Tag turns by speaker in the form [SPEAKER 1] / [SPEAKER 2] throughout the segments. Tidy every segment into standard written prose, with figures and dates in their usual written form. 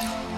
[SPEAKER 1] बघायचे.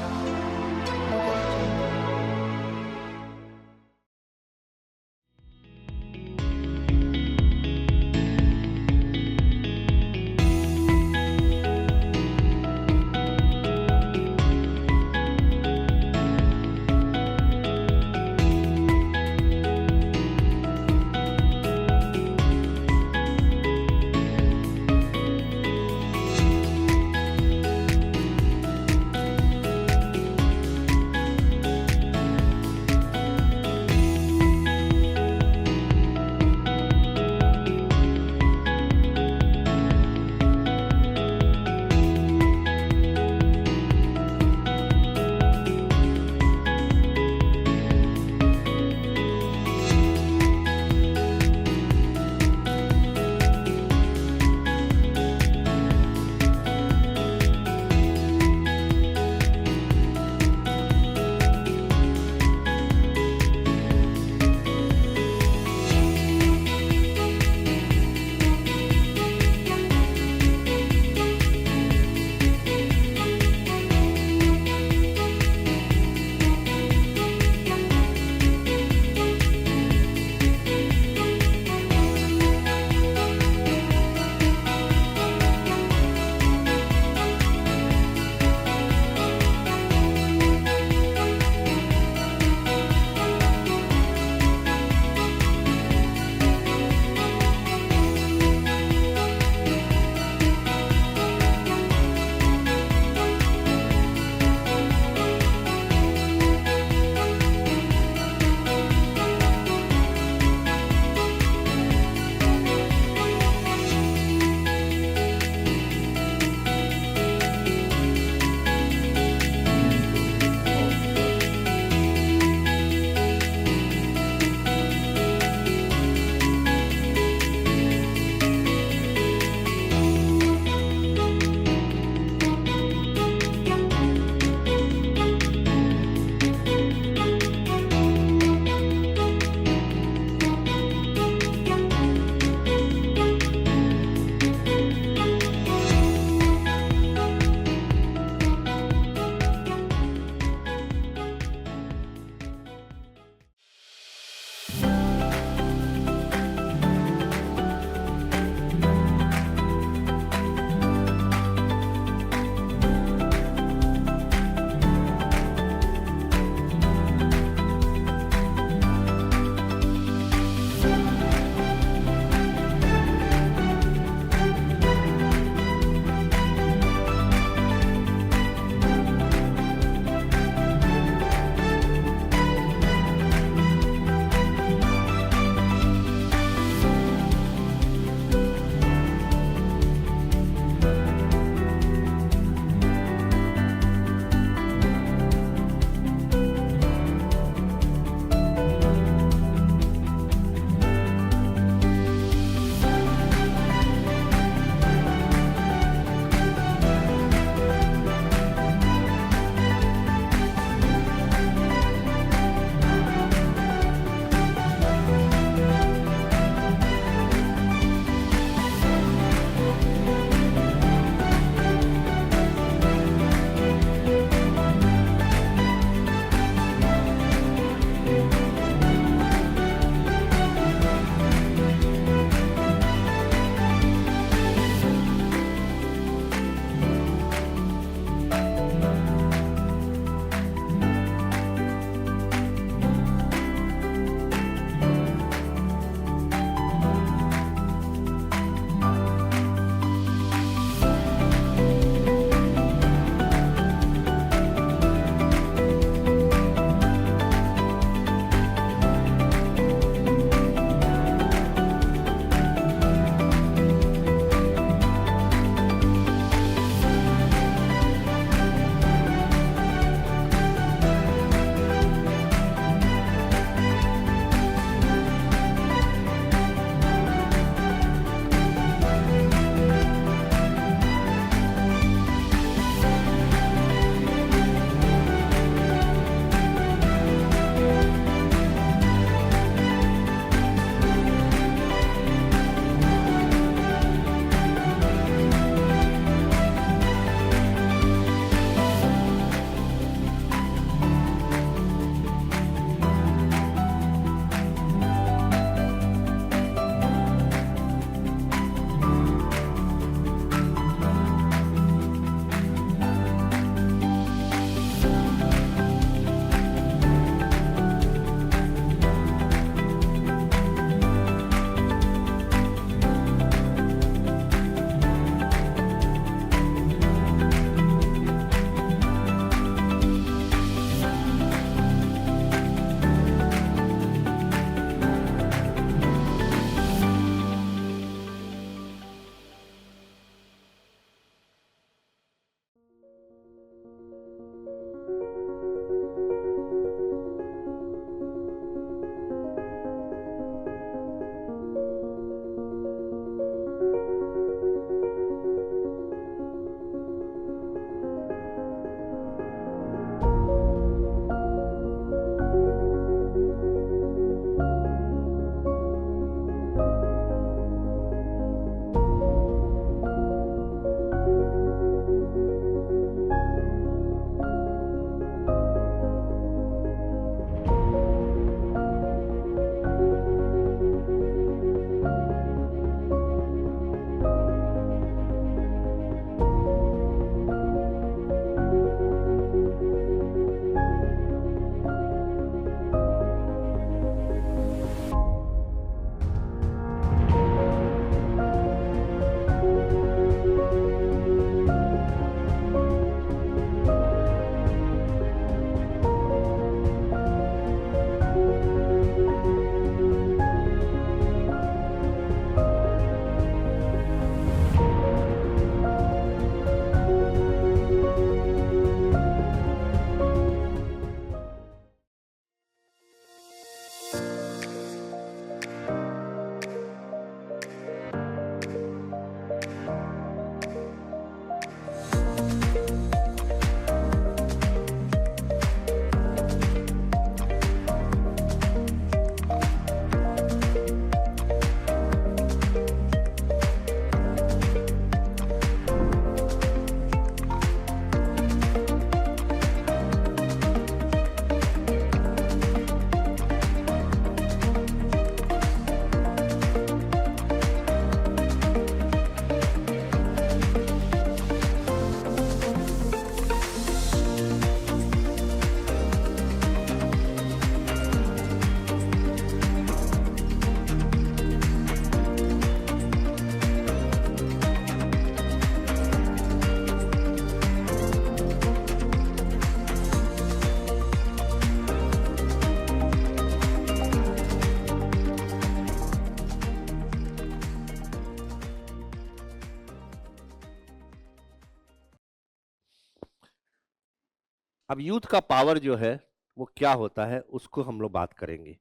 [SPEAKER 1] अब यूथ का पावर जो है वो क्या होता है उसको हम लोग बात करेंगे।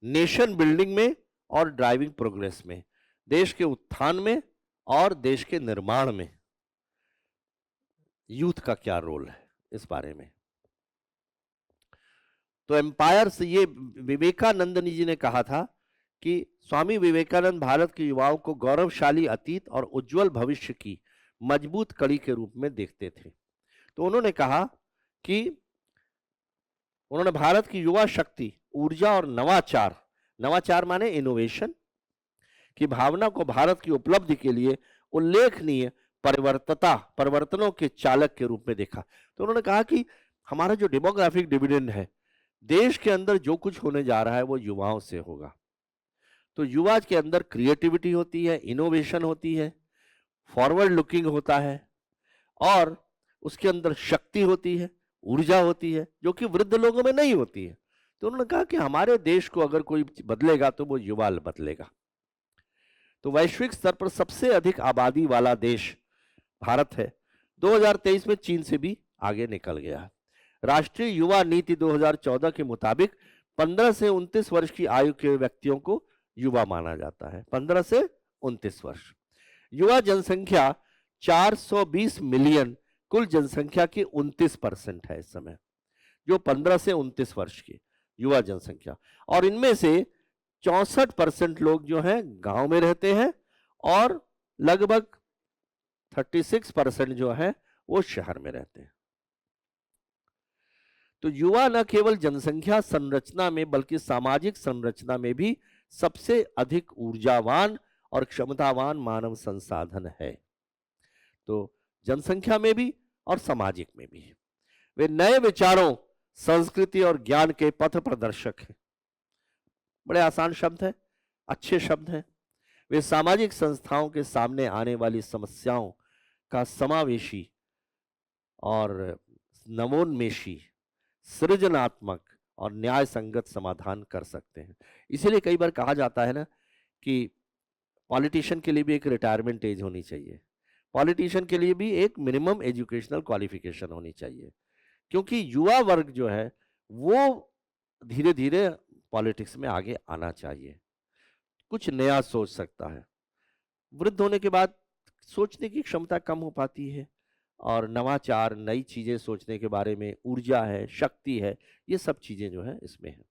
[SPEAKER 1] नेशन बिल्डिंग में और ड्राइविंग प्रोग्रेस में, देश के उत्थान में और देश के निर्माण में यूथ का क्या रोल है, इस बारे में। तो एम्पायर से ये विवेकानंद जी ने कहा था कि स्वामी विवेकानंद भारत के युवाओं को गौरवशाली अतीत और उज्जवल भविष्य की मजबूत कड़ी के रूप में देखते थे। तो उन्होंने कहा कि उन्होंने भारत की युवा शक्ति, ऊर्जा और नवाचार, नवाचार माने इनोवेशन की भावना को भारत की उपलब्धि के लिए उल्लेखनीय परिवर्तनों के चालक के रूप में देखा। तो उन्होंने कहा कि हमारा जो डेमोग्राफिक डिविडेंड है, देश के अंदर जो कुछ होने जा रहा है वो युवाओं से होगा। तो युवा के अंदर क्रिएटिविटी होती है, इनोवेशन होती है, फॉरवर्ड लुकिंग होता है और उसके अंदर शक्ति होती है, ऊर्जा होती है, जो कि वृद्ध लोगों में नहीं होती है। तो उन्होंने कहा कि हमारे देश को अगर कोई बदलेगा तो वो युवा बदलेगा। तो वैश्विक स्तर पर सबसे अधिक आबादी वाला देश भारत है, 2023 में चीन से भी आगे निकल गया है। राष्ट्रीय युवा नीति 2014 के मुताबिक 15 से 29 वर्ष की आयु के व्यक्तियों को युवा माना जाता है। 15 से 29 वर्ष। युवा जनसंख्या 420 मिलियन कुल जनसंख्या की 29% है इस समय, जो 15 से 29 वर्ष की युवा जनसंख्या। और इनमें से 64% लोग जो हैं गांव में रहते हैं और लगभग 36% जो है वो शहर में रहते हैं। तो युवा न केवल जनसंख्या संरचना में बल्कि सामाजिक संरचना में भी सबसे अधिक ऊर्जावान और क्षमतावान मानव संसाधन है। तो जनसंख्या में भी और सामाजिक में भी वे नए विचारों, संस्कृति और ज्ञान के पथ प्रदर्शक हैं। बड़े आसान शब्द हैं, अच्छे शब्द हैं। वे सामाजिक संस्थाओं के सामने आने वाली समस्याओं का समावेशी और नवोन्मेषी, सृजनात्मक और न्याय संगत समाधान कर सकते हैं। इसीलिए कई बार कहा जाता है ना कि पॉलिटिशियन के लिए भी एक रिटायरमेंट एज होनी चाहिए, पॉलिटिशियन के लिए भी एक मिनिमम एजुकेशनल क्वालिफिकेशन होनी चाहिए, क्योंकि युवा वर्ग जो है वो धीरे धीरे पॉलिटिक्स में आगे आना चाहिए, कुछ नया सोच सकता है। वृद्ध होने के बाद सोचने की क्षमता कम हो पाती है और नवाचार, नई चीजें सोचने के बारे में ऊर्जा है, शक्ति है, ये सब चीजें जो है इसमें है।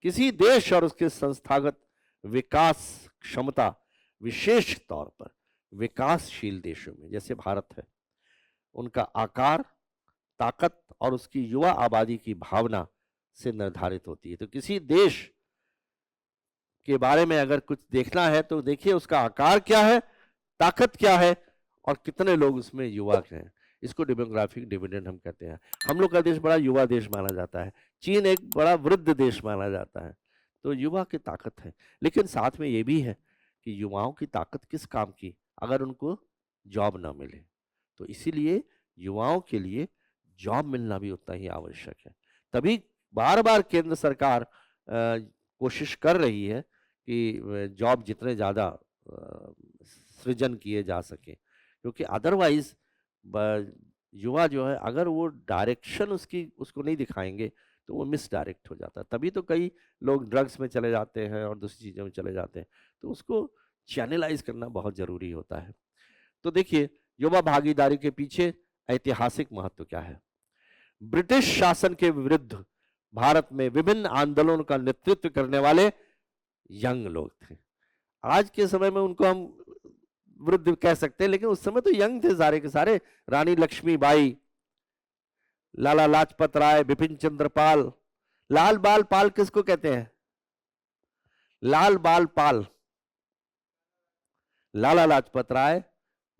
[SPEAKER 1] किसी देश और उसके संस्थागत विकास क्षमता, विशेष तौर पर विकासशील देशों में जैसे भारत है, उनका आकार, ताकत और उसकी युवा आबादी की भावना से निर्धारित होती है। तो किसी देश के बारे में अगर कुछ देखना है तो देखिए उसका आकार क्या है, ताकत क्या है और कितने लोग उसमें युवा हैं। इसको डेमोग्राफिक डिविडेंड हम कहते हैं। हम लोग का देश बड़ा युवा देश माना जाता है, चीन एक बड़ा वृद्ध देश माना जाता है। तो युवा की ताकत है, लेकिन साथ में ये भी है कि युवाओं की ताकत किस काम की अगर उनको जॉब ना मिले। तो इसीलिए युवाओं के लिए जॉब मिलना भी उतना ही आवश्यक है। तभी बार बार केंद्र सरकार कोशिश कर रही है कि जॉब जितने ज़्यादा सृजन किए जा सके, क्योंकि अदरवाइज युवा जो है अगर वो डायरेक्शन उसको नहीं दिखाएंगे तो वो मिस डायरेक्ट हो जाता है। तभी तो कई लोग ड्रग्स में चले जाते हैं और दूसरी चीज़ों में चले जाते हैं। तो उसको चैनलाइज करना बहुत ज़रूरी होता है। तो देखिए युवा भागीदारी के पीछे ऐतिहासिक महत्व क्या है। ब्रिटिश शासन के विरुद्ध भारत में विभिन्न आंदोलनों का नेतृत्व करने वाले यंग लोग थे। आज के समय में उनको हम वृद्ध कह सकते हैं, लेकिन उस समय तो यंग थे सारे के सारे। रानी लक्ष्मीबाई, लाला लाजपत राय, बिपिन चंद्र पाल। लाल बाल पाल किसको कहते हैं? लाल बाल पाल, लाला लाजपत राय,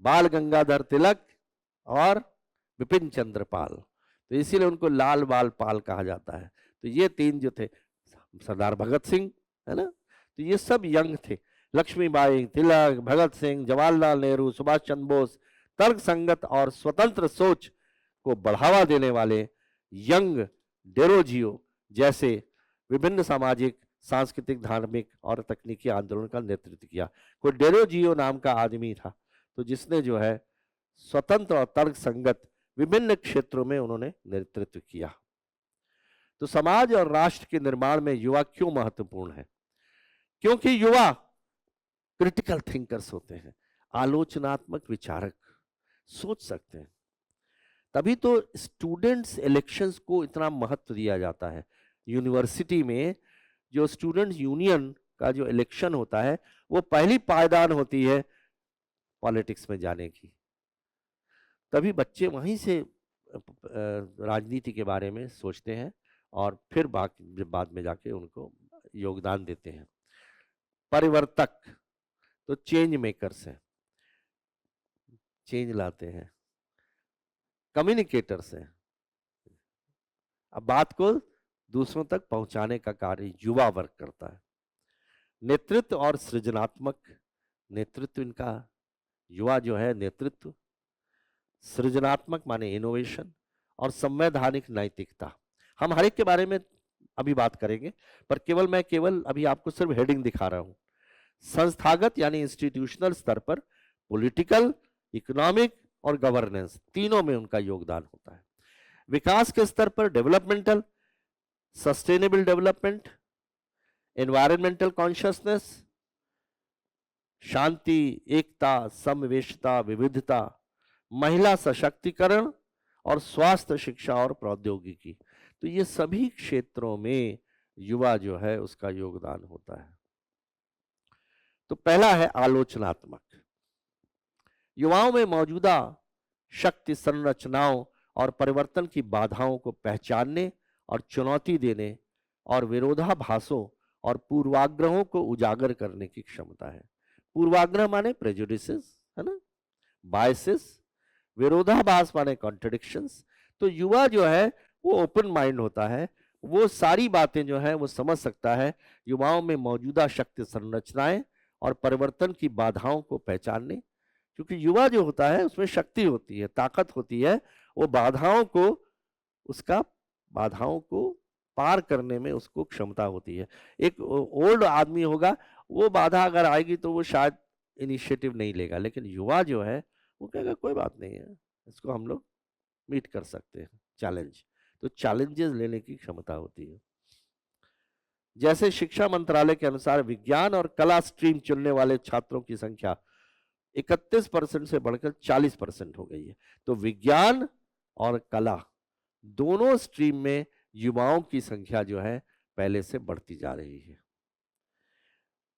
[SPEAKER 1] बाल गंगाधर तिलक और बिपिन चंद्र पाल। तो इसीलिए उनको लाल बाल पाल कहा जाता है। तो ये तीन जो थे, सरदार भगत सिंह है ना, तो ये सब यंग थे। लक्ष्मीबाई, तिलक, भगत सिंह, जवाहरलाल नेहरू, सुभाष चंद्र बोस, तर्क संगत और स्वतंत्र सोच को बढ़ावा देने वाले यंग डेरोजियो जैसे विभिन्न सामाजिक, सांस्कृतिक, धार्मिक और तकनीकी आंदोलन का नेतृत्व किया। कोई डेरोजियो नाम का आदमी था तो जिसने जो है स्वतंत्र और तर्क संगत विभिन्न क्षेत्रों में उन्होंने नेतृत्व किया। तो समाज और राष्ट्र के निर्माण में युवा क्यों महत्वपूर्ण है? क्योंकि युवा क्रिटिकल थिंकर्स होते हैं, आलोचनात्मक विचारक, सोच सकते हैं। तभी तो स्टूडेंट्स इलेक्शंस को इतना महत्व दिया जाता है। यूनिवर्सिटी में जो स्टूडेंट्स यूनियन का जो इलेक्शन होता है, वो पहली पायदान होती है पॉलिटिक्स में जाने की। तभी बच्चे वहीं से राजनीति के बारे में सोचते हैं और फिर बाद में जाके उनको योगदान देते हैं। परिवर्तक तो चेंज मेकर्स हैं, चेंज लाते हैं। कम्युनिकेटर्स हैं, अब बात को दूसरों तक पहुंचाने का कार्य युवा वर्ग करता है। नेतृत्व और सृजनात्मक नेतृत्व, इनका युवा जो है नेतृत्व, सृजनात्मक माने इनोवेशन, और संवैधानिक नैतिकता। हम हर एक के बारे में अभी बात करेंगे, पर मैं केवल अभी आपको सिर्फ हेडिंग दिखा रहा हूं। संस्थागत यानी इंस्टीट्यूशनल स्तर पर पॉलिटिकल, इकोनॉमिक और गवर्नेंस, तीनों में उनका योगदान होता है। विकास के स्तर पर developmental, sustainable development, environmental consciousness, शांति, एकता, समवेशता, विविधता, महिला सशक्तिकरण और स्वास्थ्य, शिक्षा और प्रौद्योगिकी। तो ये सभी क्षेत्रों में युवा जो है उसका योगदान होता है। तो पहला है आलोचनात्मक। युवाओं में मौजूदा शक्ति संरचनाओं और परिवर्तन की बाधाओं को पहचानने और चुनौती देने और विरोधाभासों और पूर्वाग्रहों को उजागर करने की क्षमता है। पूर्वाग्रह माने प्रेजुडिसेस, है ना, बायसेस, विरोधाभास माने कॉन्ट्रडिक्शंस। तो युवा जो है वो ओपन माइंड होता है, वो सारी बातें जो है वो समझ सकता है। युवाओं में मौजूदा शक्ति संरचनाएं और परिवर्तन की बाधाओं को पहचानने, क्योंकि युवा जो होता है उसमें शक्ति होती है, ताकत होती है, वो बाधाओं को पार करने में उसको क्षमता होती है। एक ओल्ड आदमी होगा, वो बाधा अगर आएगी तो वो शायद इनिशिएटिव नहीं लेगा, लेकिन युवा जो है वो कहेगा कोई बात नहीं है, इसको हम लोग मीट कर सकते हैं, चैलेंज। तो चैलेंजेस लेने की क्षमता होती है। जैसे शिक्षा मंत्रालय के अनुसार विज्ञान और कला स्ट्रीम चुनने वाले छात्रों की संख्या 31% से बढ़कर 40% हो गई है। तो विज्ञान और कला दोनों स्ट्रीम में युवाओं की संख्या जो है पहले से बढ़ती जा रही है।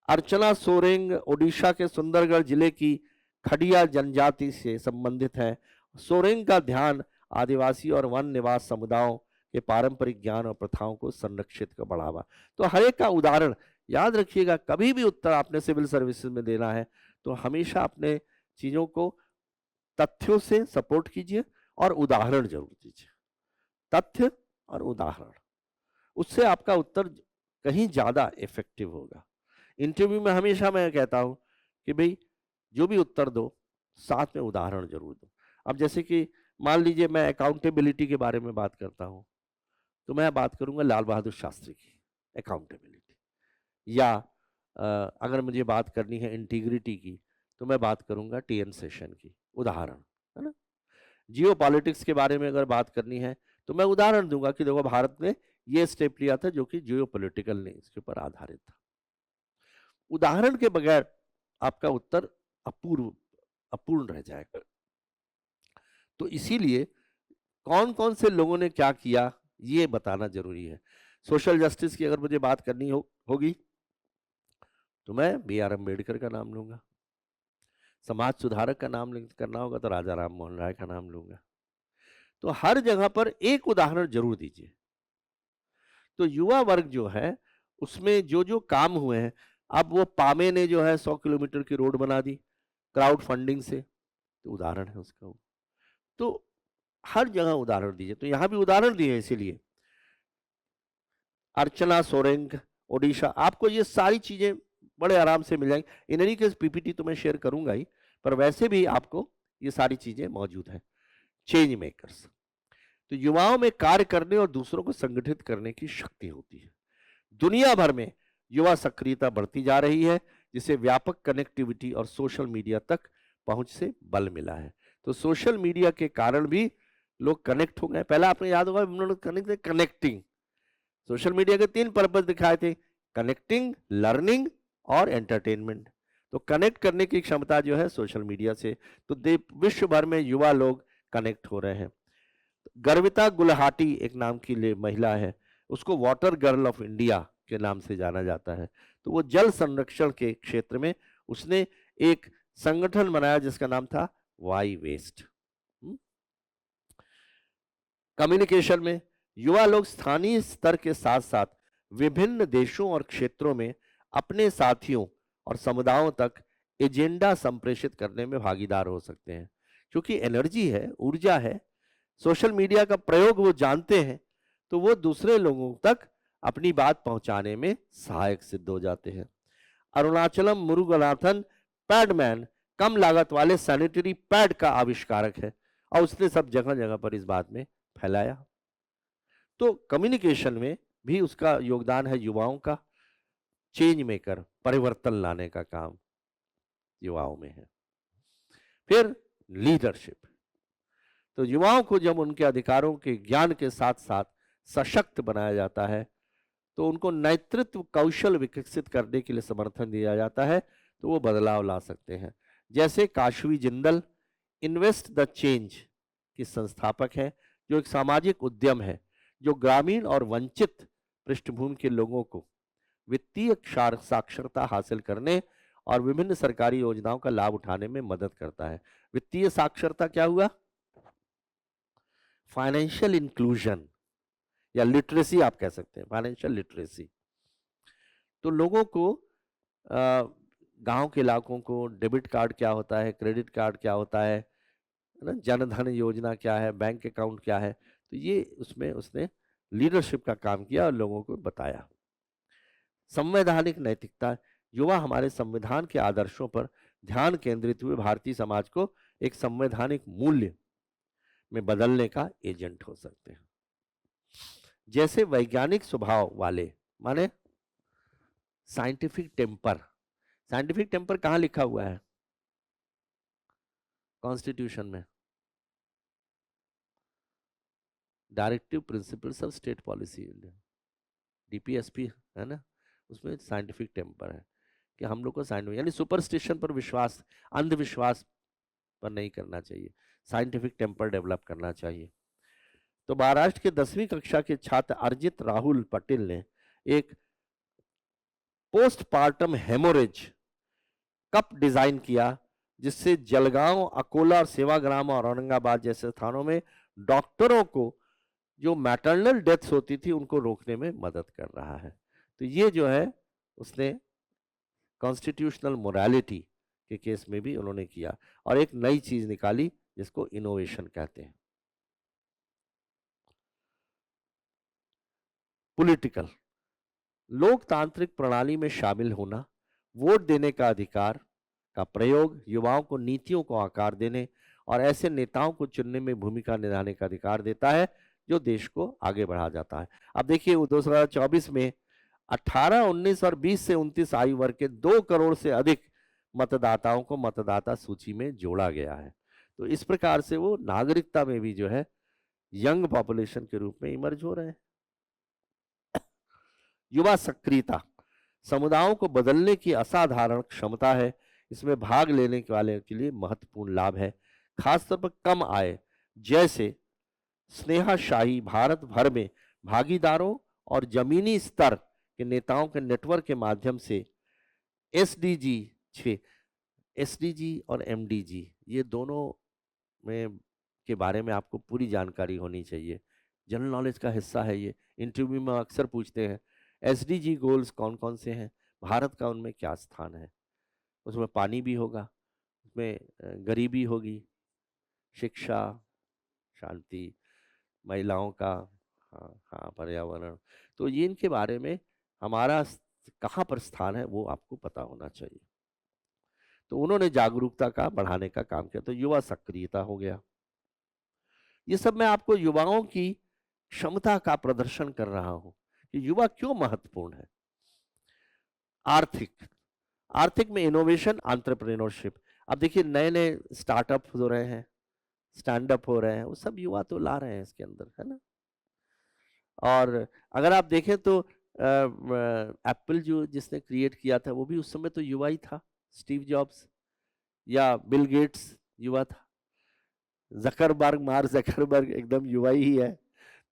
[SPEAKER 1] अर्चना सोरेंग ओडिशा के सुंदरगढ़ जिले की खड़िया जनजाति से संबंधित है। सोरेंग का ध्यान आदिवासी और वन निवास समुदायों के पारंपरिक ज्ञान और प्रथाओं को संरक्षित का बढ़ावा। तो हर एक का उदाहरण याद रखिएगा, कभी भी उत्तर आपने सिविल सर्विसेज में देना है तो हमेशा अपने चीजों को तथ्यों से सपोर्ट कीजिए और उदाहरण जरूर दीजिए। तथ्य और उदाहरण, उससे आपका उत्तर कहीं ज्यादा इफेक्टिव होगा। इंटरव्यू में हमेशा मैं कहता हूं कि भाई जो भी उत्तर दो साथ में उदाहरण जरूर दो। अब जैसे कि मान लीजिए मैं अकाउंटेबिलिटी के बारे में बात करता हूं, तो मैं बात करूंगा लाल बहादुर शास्त्री की अकाउंटेबिलिटी, या अगर मुझे बात करनी है इंटीग्रिटी की तो मैं बात करूंगा टीएन सेशन की, उदाहरण, है ना। जियो पॉलिटिक्स के बारे में अगर बात करनी है तो मैं उदाहरण दूंगा कि देखो भारत ने ये स्टेप लिया था जो कि जियो पॉलिटिकल ने इसके ऊपर आधारित था। उदाहरण के बगैर आपका उत्तर अपूर्ण रह जाएगा। तो इसीलिए कौन कौन से लोगों ने क्या किया ये बताना जरूरी है। सोशल जस्टिस की अगर मुझे बात करनी होगी तो मैं बी.आर. अम्बेडकर का नाम लूंगा। समाज सुधारक का नाम करना होगा तो राजा राम मोहन राय का नाम लूंगा। तो हर जगह पर एक उदाहरण जरूर दीजिए। तो युवा वर्ग जो है उसमें जो जो काम हुए हैं, अब वो पामे ने जो है 100 किलोमीटर की रोड बना दी क्राउड फंडिंग से, तो उदाहरण है उसका। तो हर जगह उदाहरण दीजिए। तो यहां भी उदाहरण दिए, इसीलिए अर्चना सोरेंग ओडिशा, आपको ये सारी चीजें बड़े आराम से मिल जाएंगी। इन एनी केस पीपीटी तो मैं शेयर करूंगा ही, पर वैसे भी आपको ये सारी चीजें मौजूद हैं। चेंज मेकर्स, तो युवाओं में कार्य करने और दूसरों को संगठित करने की शक्ति होती है। दुनिया भर में युवा सक्रियता बढ़ती जा रही है, जिसे व्यापक कनेक्टिविटी और सोशल मीडिया तक पहुंच से बल मिला है। तो सोशल मीडिया के कारण भी लोग कनेक्ट हो गए। पहला आपने याद होगा उन्होंने कनेक्टिंग, सोशल मीडिया के 3 पर्पस दिखाए थे, कनेक्टिंग, लर्निंग और एंटरटेनमेंट। तो कनेक्ट करने की क्षमता जो है सोशल मीडिया से, तो विश्व भर में युवा लोग कनेक्ट हो रहे हैं। गर्विता गुलाहाटी एक नाम की महिला है, उसको वाटर गर्ल ऑफ इंडिया के नाम से जाना जाता है। तो वो जल संरक्षण के क्षेत्र में उसने एक संगठन बनाया जिसका नाम था वाई वेस्ट। कम्युनिकेशन में युवा लोग स्थानीय स्तर के साथ साथ विभिन्न देशों और क्षेत्रों में अपने साथियों और समुदायों तक एजेंडा संप्रेषित करने में भागीदार हो सकते हैं, क्योंकि एनर्जी है, ऊर्जा है, सोशल मीडिया का प्रयोग वो जानते हैं, तो वो दूसरे लोगों तक अपनी बात पहुंचाने में सहायक सिद्ध हो जाते हैं। अरुणाचलम मुरुगनाथन पैडमैन कम लागत वाले सैनिटरी पैड का आविष्कारक है और उसने सब जगह जगह पर इस बात में फैलाया। तो कम्युनिकेशन में भी उसका योगदान है, युवाओं का चेंज मेकर, परिवर्तन लाने का काम युवाओं में है। फिर लीडरशिप, तो युवाओं को जब उनके अधिकारों के ज्ञान के साथ साथ सशक्त बनाया जाता है, तो उनको नेतृत्व कौशल विकसित करने के लिए समर्थन दिया जाता है, तो वो बदलाव ला सकते हैं। जैसे Kashvi Jindal invest the change की संस्थापक है, जो एक सामाजिक उद्यम है जो ग्रामीण और वंचित पृष्ठभूमि के लोगों को वित्तीय साक्षरता हासिल करने और विभिन्न सरकारी योजनाओं का लाभ उठाने में मदद करता है। वित्तीय साक्षरता क्या हुआ? फाइनेंशियल इंक्लूजन या लिटरेसी आप कह सकते हैं, फाइनेंशियल लिटरेसी। तो लोगों को गांव के इलाकों को डेबिट कार्ड क्या होता है, क्रेडिट कार्ड क्या होता है ना, जनधन योजना क्या है, बैंक अकाउंट क्या है, तो ये उसमें उसने लीडरशिप का काम किया और लोगों को बताया। संवैधानिक नैतिकता, युवा हमारे संविधान के आदर्शों पर ध्यान केंद्रित हुए भारतीय समाज को एक संवैधानिक मूल्य में बदलने का एजेंट हो सकते हैं। जैसे वैज्ञानिक स्वभाव वाले, माने साइंटिफिक टेम्पर। साइंटिफिक टेम्पर कहां लिखा हुआ है? कॉन्स्टिट्यूशन में, directive principles of state policy, DPSP है ना, उसमें साइंटिफिक टेम्पर है कि हम लोग को साइंटिफिक यानी सुपरस्टिशन पर विश्वास, अंधविश्वास पर नहीं करना चाहिए, साइंटिफिक टेम्पर डेवलप करना चाहिए। तो महाराष्ट्र के 10वीं कक्षा के छात्र अर्जित राहुल पटेल ने एक पोस्टपार्टम हेमोरेज कप डिजाइन किया, जिससे जलगांव, अकोला और सेवाग्राम और औरंगाबाद जैसे स्थानों में डॉक्टरों को जो मैटरनल डेथ्स होती थी उनको रोकने में मदद कर रहा है। तो ये जो है उसने कॉन्स्टिट्यूशनल मोरालिटी के केस में भी उन्होंने किया और एक नई चीज निकाली जिसको इनोवेशन कहते हैं। पॉलिटिकल, लोकतांत्रिक प्रणाली में शामिल होना, वोट देने का अधिकार का प्रयोग युवाओं को नीतियों को आकार देने और ऐसे नेताओं को चुनने में भूमिका निभाने का अधिकार देता है जो देश को आगे बढ़ा जाता है। अब देखिए 2024 में 18, 19 और 20 से 29 आयु वर्ग के 2 करोड़ से अधिक मतदाताओं को मतदाता सूची में जोड़ा गया है। तो इस प्रकार से वो नागरिकता में भी जो है यंग पॉपुलेशन के रूप में इमर्ज हो रहे हैं। युवा सक्रियता समुदायों को बदलने की असाधारण क्षमता है। इसमें भाग लेने वाले के लिए महत्वपूर्ण लाभ है, खासतौर पर कम आय जैसे स्नेहा शाही भारत भर में भागीदारों और जमीनी स्तर के नेताओं के नेटवर्क के माध्यम से एसडीजी 6, एसडीजी और एमडीजी, ये दोनों में के बारे में आपको पूरी जानकारी होनी चाहिए, जनरल नॉलेज का हिस्सा है ये। इंटरव्यू में अक्सर पूछते हैं एसडीजी गोल्स कौन कौन से हैं, भारत का उनमें क्या स्थान है। उसमें पानी भी होगा, उसमें गरीबी होगी, शिक्षा, शांति, महिलाओं का, हाँ हाँ, पर्यावरण, तो ये इनके बारे में हमारा कहाँ पर स्थान है वो आपको पता होना चाहिए। तो उन्होंने जागरूकता का बढ़ाने का काम किया, तो युवा सक्रियता हो गया। ये सब मैं आपको युवाओं की क्षमता का प्रदर्शन कर रहा हूं कि युवा क्यों महत्वपूर्ण है। आर्थिक, आर्थिक में इनोवेशन, एंटरप्रेन्योरशिप। अब देखिए नए नए स्टार्टअप हो रहे हैं, स्टैंड अप हो रहे हैं, वो सब युवा तो ला रहे हैं इसके अंदर, है ना। और अगर आप देखें तो एप्पल जो जिसने क्रिएट किया था वो भी उस समय तो युवा ही था, स्टीव जॉब्स, या बिल गेट्स युवा था, जकरबर्ग, मार्क जकरबर्ग एकदम युवा ही है।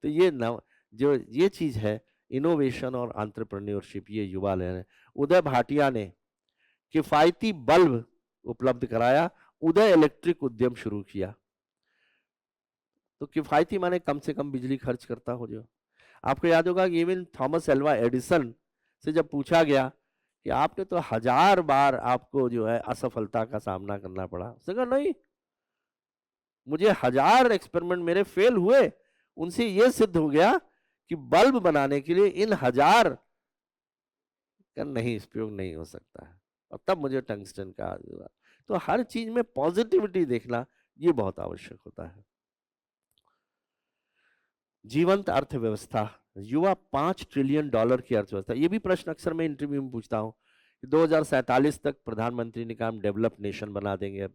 [SPEAKER 1] तो ये नव जो ये चीज है, इनोवेशन और एंटरप्रेन्योरशिप, ये युवा ले रहे हैं। उदय भाटिया ने किफायती बल्ब उपलब्ध कराया, उदय इलेक्ट्रिक उद्यम शुरू किया। तो किफायती माने कम से कम बिजली खर्च करता हो जो। आपको याद होगा कि इवन थॉमस एल्वा एडिसन से जब पूछा गया कि आपने तो 1000 बार आपको जो है असफलता का सामना करना पड़ा, उसने कहा नहीं, मुझे 1000 एक्सपेरिमेंट मेरे फेल हुए, उनसे यह सिद्ध हो गया कि बल्ब बनाने के लिए इन 1000 का नहीं उपयोग नहीं हो सकता है, और तब मुझे टंगस्टन का हुआ। तो हर चीज में पॉजिटिविटी देखना ये बहुत आवश्यक होता है। जीवंत अर्थव्यवस्था, युवा $5 ट्रिलियन की अर्थव्यवस्था। ये भी प्रश्न अक्सर मैं इंटरव्यू में पूछता हूँ कि 2047 तक प्रधानमंत्री ने कहा हम डेवलप नेशन बना देंगे,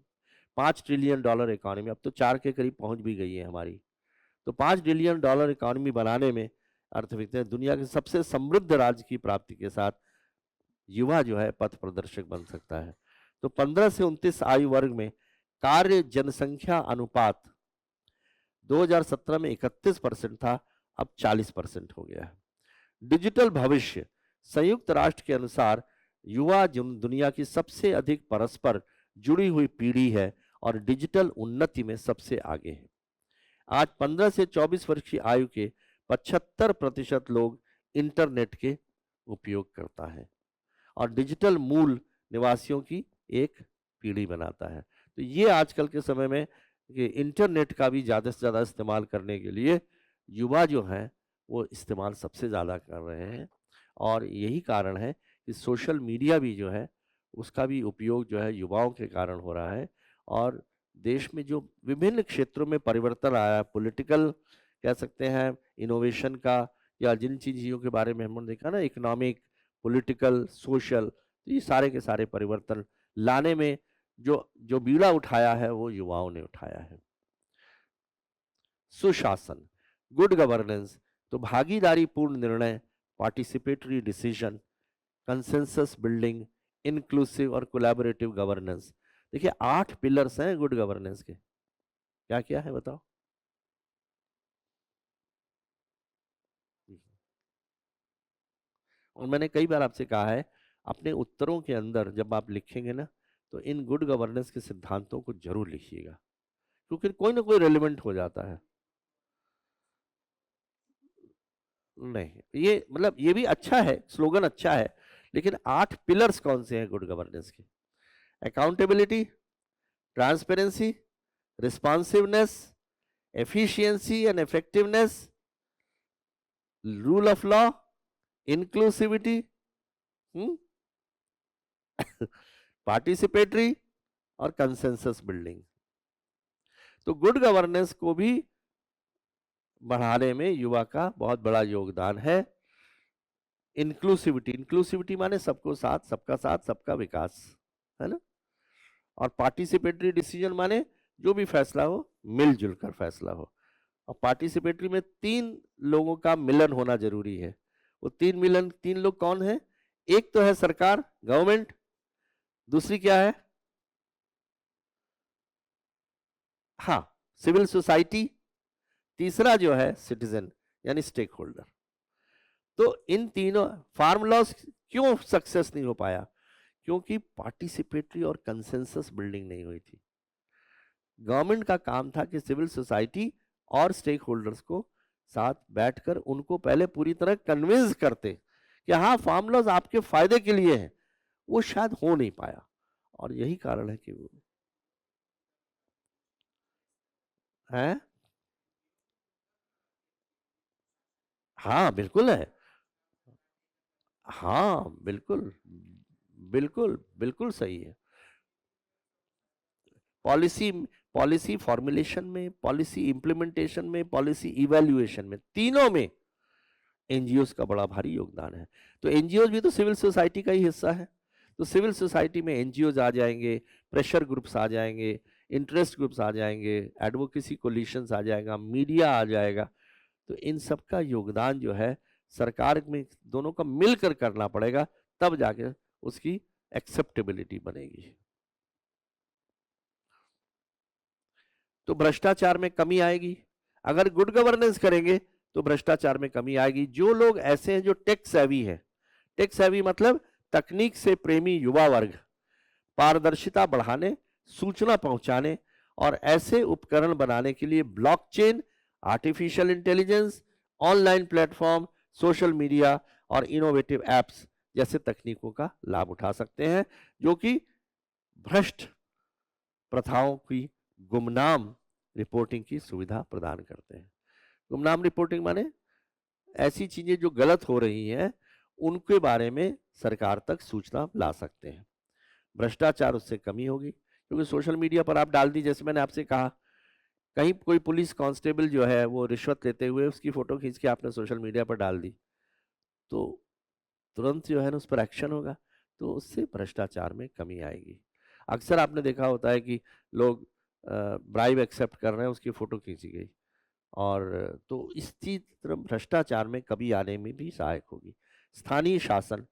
[SPEAKER 1] $5 ट्रिलियन इकोनॉमी, अब तो 4 के करीब पहुंच भी गई है हमारी। तो $5 ट्रिलियन इकोनॉमी बनाने में अर्थव्यवस्था दुनिया के सबसे समृद्ध राज्य की प्राप्ति के साथ युवा जो है पथ प्रदर्शक बन सकता है। तो 15 से 29 आयु वर्ग में कार्य जनसंख्या अनुपात 2017 में 31% था, अब 40% हो गया है। डिजिटल भविष्य, संयुक्त राष्ट्र के अनुसार युवा दुनिया की सबसे अधिक परस्पर जुड़ी हुई पीढ़ी है और डिजिटल उन्नति में सबसे आगे है। आज 15 से 24 वर्ष की आयु के 75% लोग इंटरनेट के उपयोग करता है और डिजिटल मूल निवासियों की एक पीढ़ी बनाता है। तो ये आजकल के समय में कि इंटरनेट का भी ज़्यादा से ज़्यादा इस्तेमाल करने के लिए युवा जो हैं वो इस्तेमाल सबसे ज़्यादा कर रहे हैं, और यही कारण है कि सोशल मीडिया भी जो है उसका भी उपयोग जो है युवाओं के कारण हो रहा है। और देश में जो विभिन्न क्षेत्रों में परिवर्तन आया है, पॉलिटिकल कह सकते हैं, इनोवेशन का, या जिन चीज़ों के बारे में हमने देखा ना, इकोनॉमिक, पॉलिटिकल, सोशल, तो ये सारे के सारे परिवर्तन लाने में जो जो बीड़ा उठाया है वो युवाओं ने उठाया है। सुशासन, गुड गवर्नेंस, तो भागीदारी पूर्ण निर्णय, participatory decision, consensus building, inclusive और कोलैबोरेटिव गवर्नेंस। देखिए 8 पिलर्स हैं गुड गवर्नेंस के, क्या क्या है बताओ। और मैंने कई बार आपसे कहा है, अपने उत्तरों के अंदर जब आप लिखेंगे ना, तो इन गुड गवर्नेंस के सिद्धांतों को जरूर लिखिएगा, क्योंकि कोई ना कोई रेलिवेंट हो जाता है। नहीं, ये मतलब ये भी अच्छा है, स्लोगन अच्छा है, लेकिन 8 पिलर्स कौन से हैं गुड गवर्नेंस के? Accountability, transparency, responsiveness, efficiency and effectiveness, rule of law, inclusivity, participatory और कंसेंसस बिल्डिंग। तो गुड गवर्नेंस को भी बढ़ाने में युवा का बहुत बड़ा योगदान है। इंक्लूसिविटी, इंक्लूसिविटी माने सबको साथ, सबका विकास, है ना। और पार्टिसिपेटरी डिसीजन माने जो भी फैसला हो मिलजुल कर फैसला हो। और पार्टिसिपेटरी में 3 लोगों का मिलन होना जरूरी है। वो 3 लोग कौन है? एक तो है सरकार, गवर्नमेंट, दूसरी क्या है? हाँ, सिविल सोसाइटी, तीसरा जो है सिटीजन यानी स्टेक होल्डर। तो इन तीनों, फार्म लॉस क्यों सक्सेस नहीं हो पाया? क्योंकि पार्टिसिपेटरी और कंसेंसस बिल्डिंग नहीं हुई थी। गवर्नमेंट का काम था कि सिविल सोसाइटी और स्टेक होल्डर्स को साथ बैठकर उनको पहले पूरी तरह कन्विंस करते कि हाँ फार्म लॉज आपके फायदे के लिए है। वो शायद हो नहीं पाया, और यही कारण है कि वो है। हाँ बिल्कुल है। हाँ बिल्कुल, बिल्कुल बिल्कुल सही है। पॉलिसी पॉलिसी फॉर्मुलेशन में, पॉलिसी इंप्लीमेंटेशन में, पॉलिसी इवैल्यूएशन में, तीनों में एनजीओज का बड़ा भारी योगदान है। तो एनजीओज भी तो सिविल सोसाइटी का ही हिस्सा है। तो सिविल सोसाइटी में एनजीओज आ जाएंगे, प्रेशर ग्रुप्स आ जाएंगे, इंटरेस्ट ग्रुप्स आ जाएंगे, एडवोकेसी कोलिशंस आ जाएगा, मीडिया आ जाएगा। तो इन सब का योगदान जो है सरकार में दोनों का मिलकर करना पड़ेगा, तब जाके उसकी एक्सेप्टेबिलिटी बनेगी। तो भ्रष्टाचार में कमी आएगी। अगर गुड गवर्नेंस करेंगे तो भ्रष्टाचार में कमी आएगी। जो लोग ऐसे हैं जो टेक सेवी हैं, टेक सेवी मतलब तकनीक से प्रेमी युवा वर्ग, पारदर्शिता बढ़ाने, सूचना पहुंचाने और ऐसे उपकरण बनाने के लिए blockchain, artificial intelligence, online platform, social media और इनोवेटिव एप्स जैसे तकनीकों का लाभ उठा सकते हैं, जो कि भ्रष्ट प्रथाओं की गुमनाम रिपोर्टिंग की सुविधा प्रदान करते हैं। गुमनाम रिपोर्टिंग माने ऐसी चीजें जो गलत हो रही हैं उनके बारे में सरकार तक सूचना ला सकते हैं। भ्रष्टाचार उससे कमी होगी, क्योंकि सोशल मीडिया पर आप डाल दी, जैसे मैंने आपसे कहा, कहीं कोई पुलिस कांस्टेबल जो है वो रिश्वत लेते हुए उसकी फोटो खींच के आपने सोशल मीडिया पर डाल दी, तो तुरंत जो है ना उस पर एक्शन होगा, तो उससे भ्रष्टाचार में कमी आएगी। अक्सर आपने देखा होता है कि लोग ब्राइब एक्सेप्ट कर रहे हैं, उसकी फोटो खींची गई, और तो इस चीज तरफ भ्रष्टाचार में कमी आने में भी सहायक होगी। स्थानीय शासन,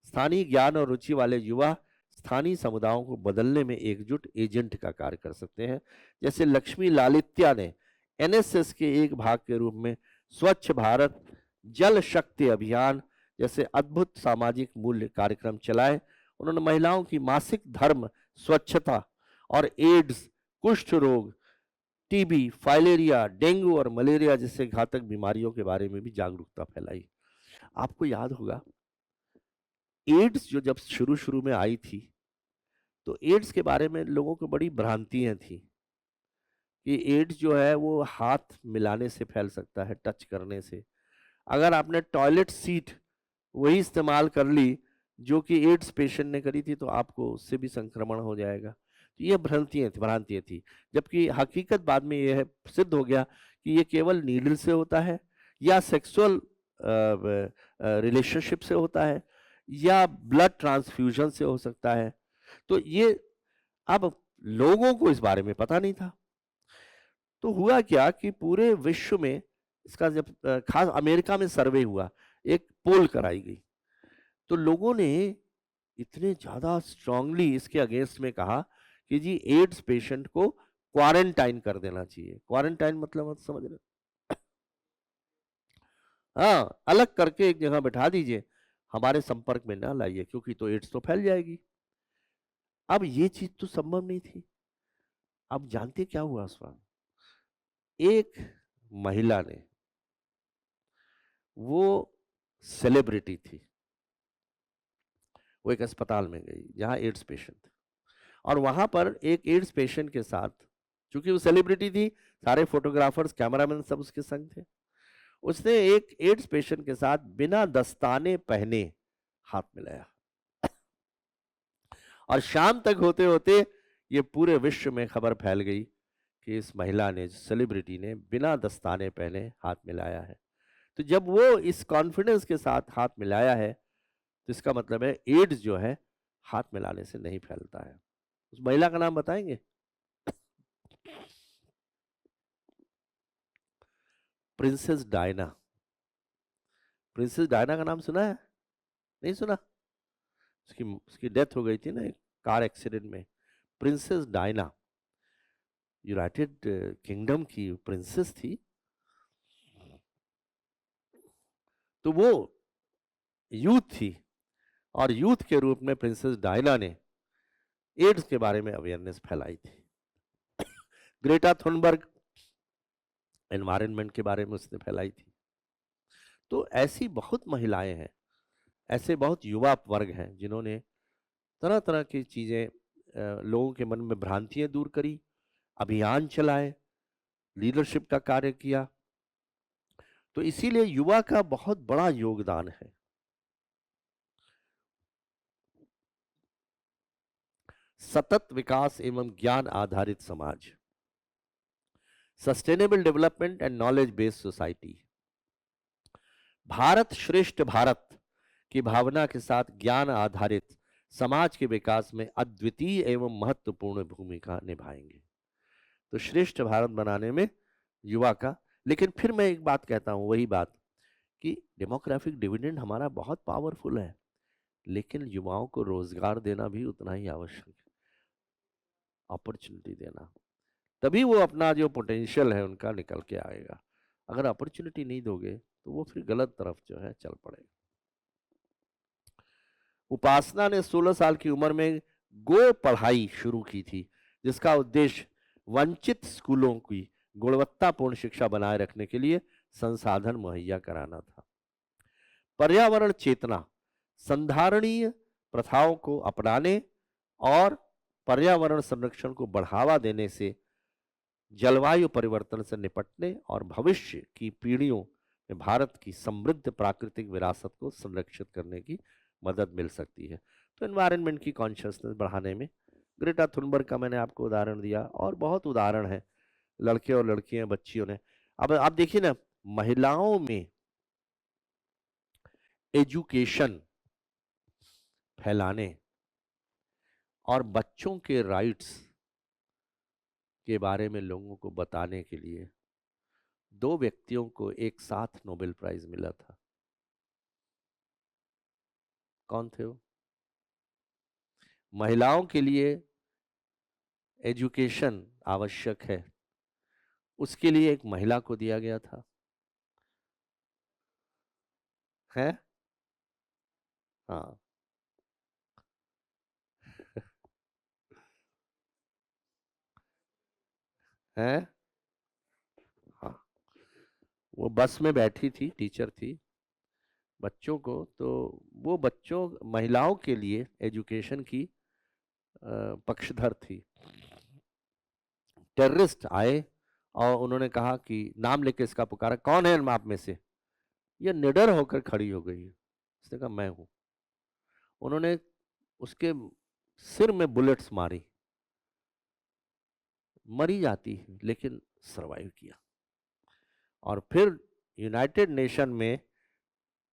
[SPEAKER 1] स्थानीय ज्ञान और रुचि वाले युवा स्थानीय समुदायों को बदलने में एकजुट एजेंट का कार्य कर सकते हैं। जैसे लक्ष्मी लालित्या ने एनएसएस के एक भाग के रूप में स्वच्छ भारत, जल शक्ति अभियान जैसे अद्भुत सामाजिक मूल्य कार्यक्रम चलाए। उन्होंने महिलाओं की मासिक धर्म, स्वच्छता और एड्स, कुष्ठ रोग, टीबी, फाइलेरिया, डेंगू और मलेरिया जैसे घातक बीमारियों के बारे में भी जागरूकता फैलाई। आपको याद होगा एड्स जो जब शुरू शुरू में आई थी, तो एड्स के बारे में लोगों को बड़ी भ्रांतियां थी कि एड्स जो है वो हाथ मिलाने से फैल सकता है, टच करने से। अगर आपने टॉयलेट सीट वही इस्तेमाल कर ली जो कि एड्स पेशेंट ने करी थी, तो आपको उससे भी संक्रमण हो जाएगा। तो ये भ्रांतियां थी, जबकि हकीकत बाद में यह सिद्ध हो गया कि ये केवल नीडल से होता है, या सेक्सुअल रिलेशनशिप से होता है, या ब्लड ट्रांसफ्यूजन से हो सकता है। तो ये अब लोगों को इस बारे में पता नहीं था। तो हुआ क्या कि पूरे विश्व में इसका जब खास अमेरिका में सर्वे हुआ, एक पोल कराई गई, तो लोगों ने इतने ज्यादा स्ट्रांगली इसके अगेंस्ट में कहा कि जी एड्स पेशेंट को क्वारंटाइन कर देना चाहिए। क्वारंटाइन मतलब मत समझ रहे? हाँ, अलग करके एक जगह बैठा दीजिए, हमारे संपर्क में ना लाइए, क्योंकि तो एड्स तो फैल जाएगी। अब ये चीज तो संभव नहीं थी। अब जानते क्या हुआ उस वक्त? एक महिला ने, वो सेलिब्रिटी थी, वो एक अस्पताल में गई जहां एड्स पेशेंट थे, और वहां पर एक एड्स पेशेंट के साथ, चूंकि वो सेलिब्रिटी थी, सारे फोटोग्राफर्स, कैमरामैन सब उसके संग थे, उसने एक एड्स पेशेंट के साथ बिना दस्ताने पहने हाथ मिलाया, और शाम तक होते होते ये पूरे विश्व में खबर फैल गई कि इस महिला ने, सेलिब्रिटी ने, बिना दस्ताने पहने हाथ मिलाया है। तो जब वो इस कॉन्फिडेंस के साथ हाथ मिलाया है, तो इसका मतलब है एड्स जो है हाथ मिलाने से नहीं फैलता है। उस महिला का नाम बताएंगे? Princess Diana. प्रिंसेस डायना का नाम सुना है? नहीं सुना? उसकी डेथ हो गई थी ना एक कार एक्सीडेंट में। प्रिंसेस डायना यूनाइटेड किंगडम की प्रिंसेस थी। तो वो यूथ थी, और यूथ के रूप में प्रिंसेस डायना ने एड्स के बारे में अवेयरनेस फैलाई थी। ग्रेटा थुनबर्ग एनवायरनमेंट के बारे में उसने फैलाई थी। तो ऐसी बहुत महिलाएं हैं, ऐसे बहुत युवा वर्ग हैं जिन्होंने तरह तरह की चीजें, लोगों के मन में भ्रांतियां दूर करी, अभियान चलाए, लीडरशिप का कार्य किया। तो इसीलिए युवा का बहुत बड़ा योगदान है। सतत विकास एवं ज्ञान आधारित समाज, sustainable development and knowledge based society. Bharat श्रेष्ठ भारत की भावना के साथ ज्ञान आधारित समाज के विकास में अद्वितीय एवं महत्वपूर्ण भूमिका निभाएंगे। तो श्रेष्ठ भारत बनाने में युवा का, लेकिन फिर मैं एक बात कहता हूं, वही बात कि डेमोग्राफिक डिविडेंड हमारा बहुत पावरफुल है, लेकिन युवाओं को रोजगार देना भी उतना ही आवश्यक है, अपॉर्चुनिटी देना, तभी वो अपना जो पोटेंशियल है उनका निकल के आएगा। अगर अपॉर्चुनिटी नहीं दोगे तो वो फिर गलत तरफ जो है चल पड़ेगा। उपासना ने 16 साल की उम्र में गो पढ़ाई शुरू की थी, जिसका उद्देश्य वंचित स्कूलों की गुणवत्तापूर्ण शिक्षा बनाए रखने के लिए संसाधन मुहैया कराना था। पर्यावरण चेतना, संधारणीय प्रथाओं को अपनाने और पर्यावरण संरक्षण को बढ़ावा देने से जलवायु परिवर्तन से निपटने और भविष्य की पीढ़ियों में भारत की समृद्ध प्राकृतिक विरासत को संरक्षित करने की मदद मिल सकती है। तो एनवायरनमेंट की कॉन्शियसनेस बढ़ाने में ग्रेटा थुनबर्ग का मैंने आपको उदाहरण दिया, और बहुत उदाहरण है, लड़के और लड़कियां, बच्चियों ने। अब आप देखिए ना, महिलाओं में एजुकेशन फैलाने और बच्चों के राइट्स के बारे में लोगों को बताने के लिए 2 व्यक्तियों को एक साथ नोबेल प्राइज मिला था। कौन थे वो? महिलाओं के लिए एजुकेशन आवश्यक है, उसके लिए एक महिला को दिया गया था, है? हाँ। है। हाँ, वो बस में बैठी थी, टीचर थी, बच्चों को, तो वो बच्चों, महिलाओं के लिए एजुकेशन की पक्षधर थी। टेररिस्ट आए और उन्होंने कहा कि नाम लेके इसका पुकारा, कौन है आप में से? ये निडर होकर खड़ी हो गई। उसने कहा मैं हूं। उन्होंने उसके सिर में बुलेट्स मारी, मरी जाती लेकिन सरवाइव किया। और फिर यूनाइटेड नेशन में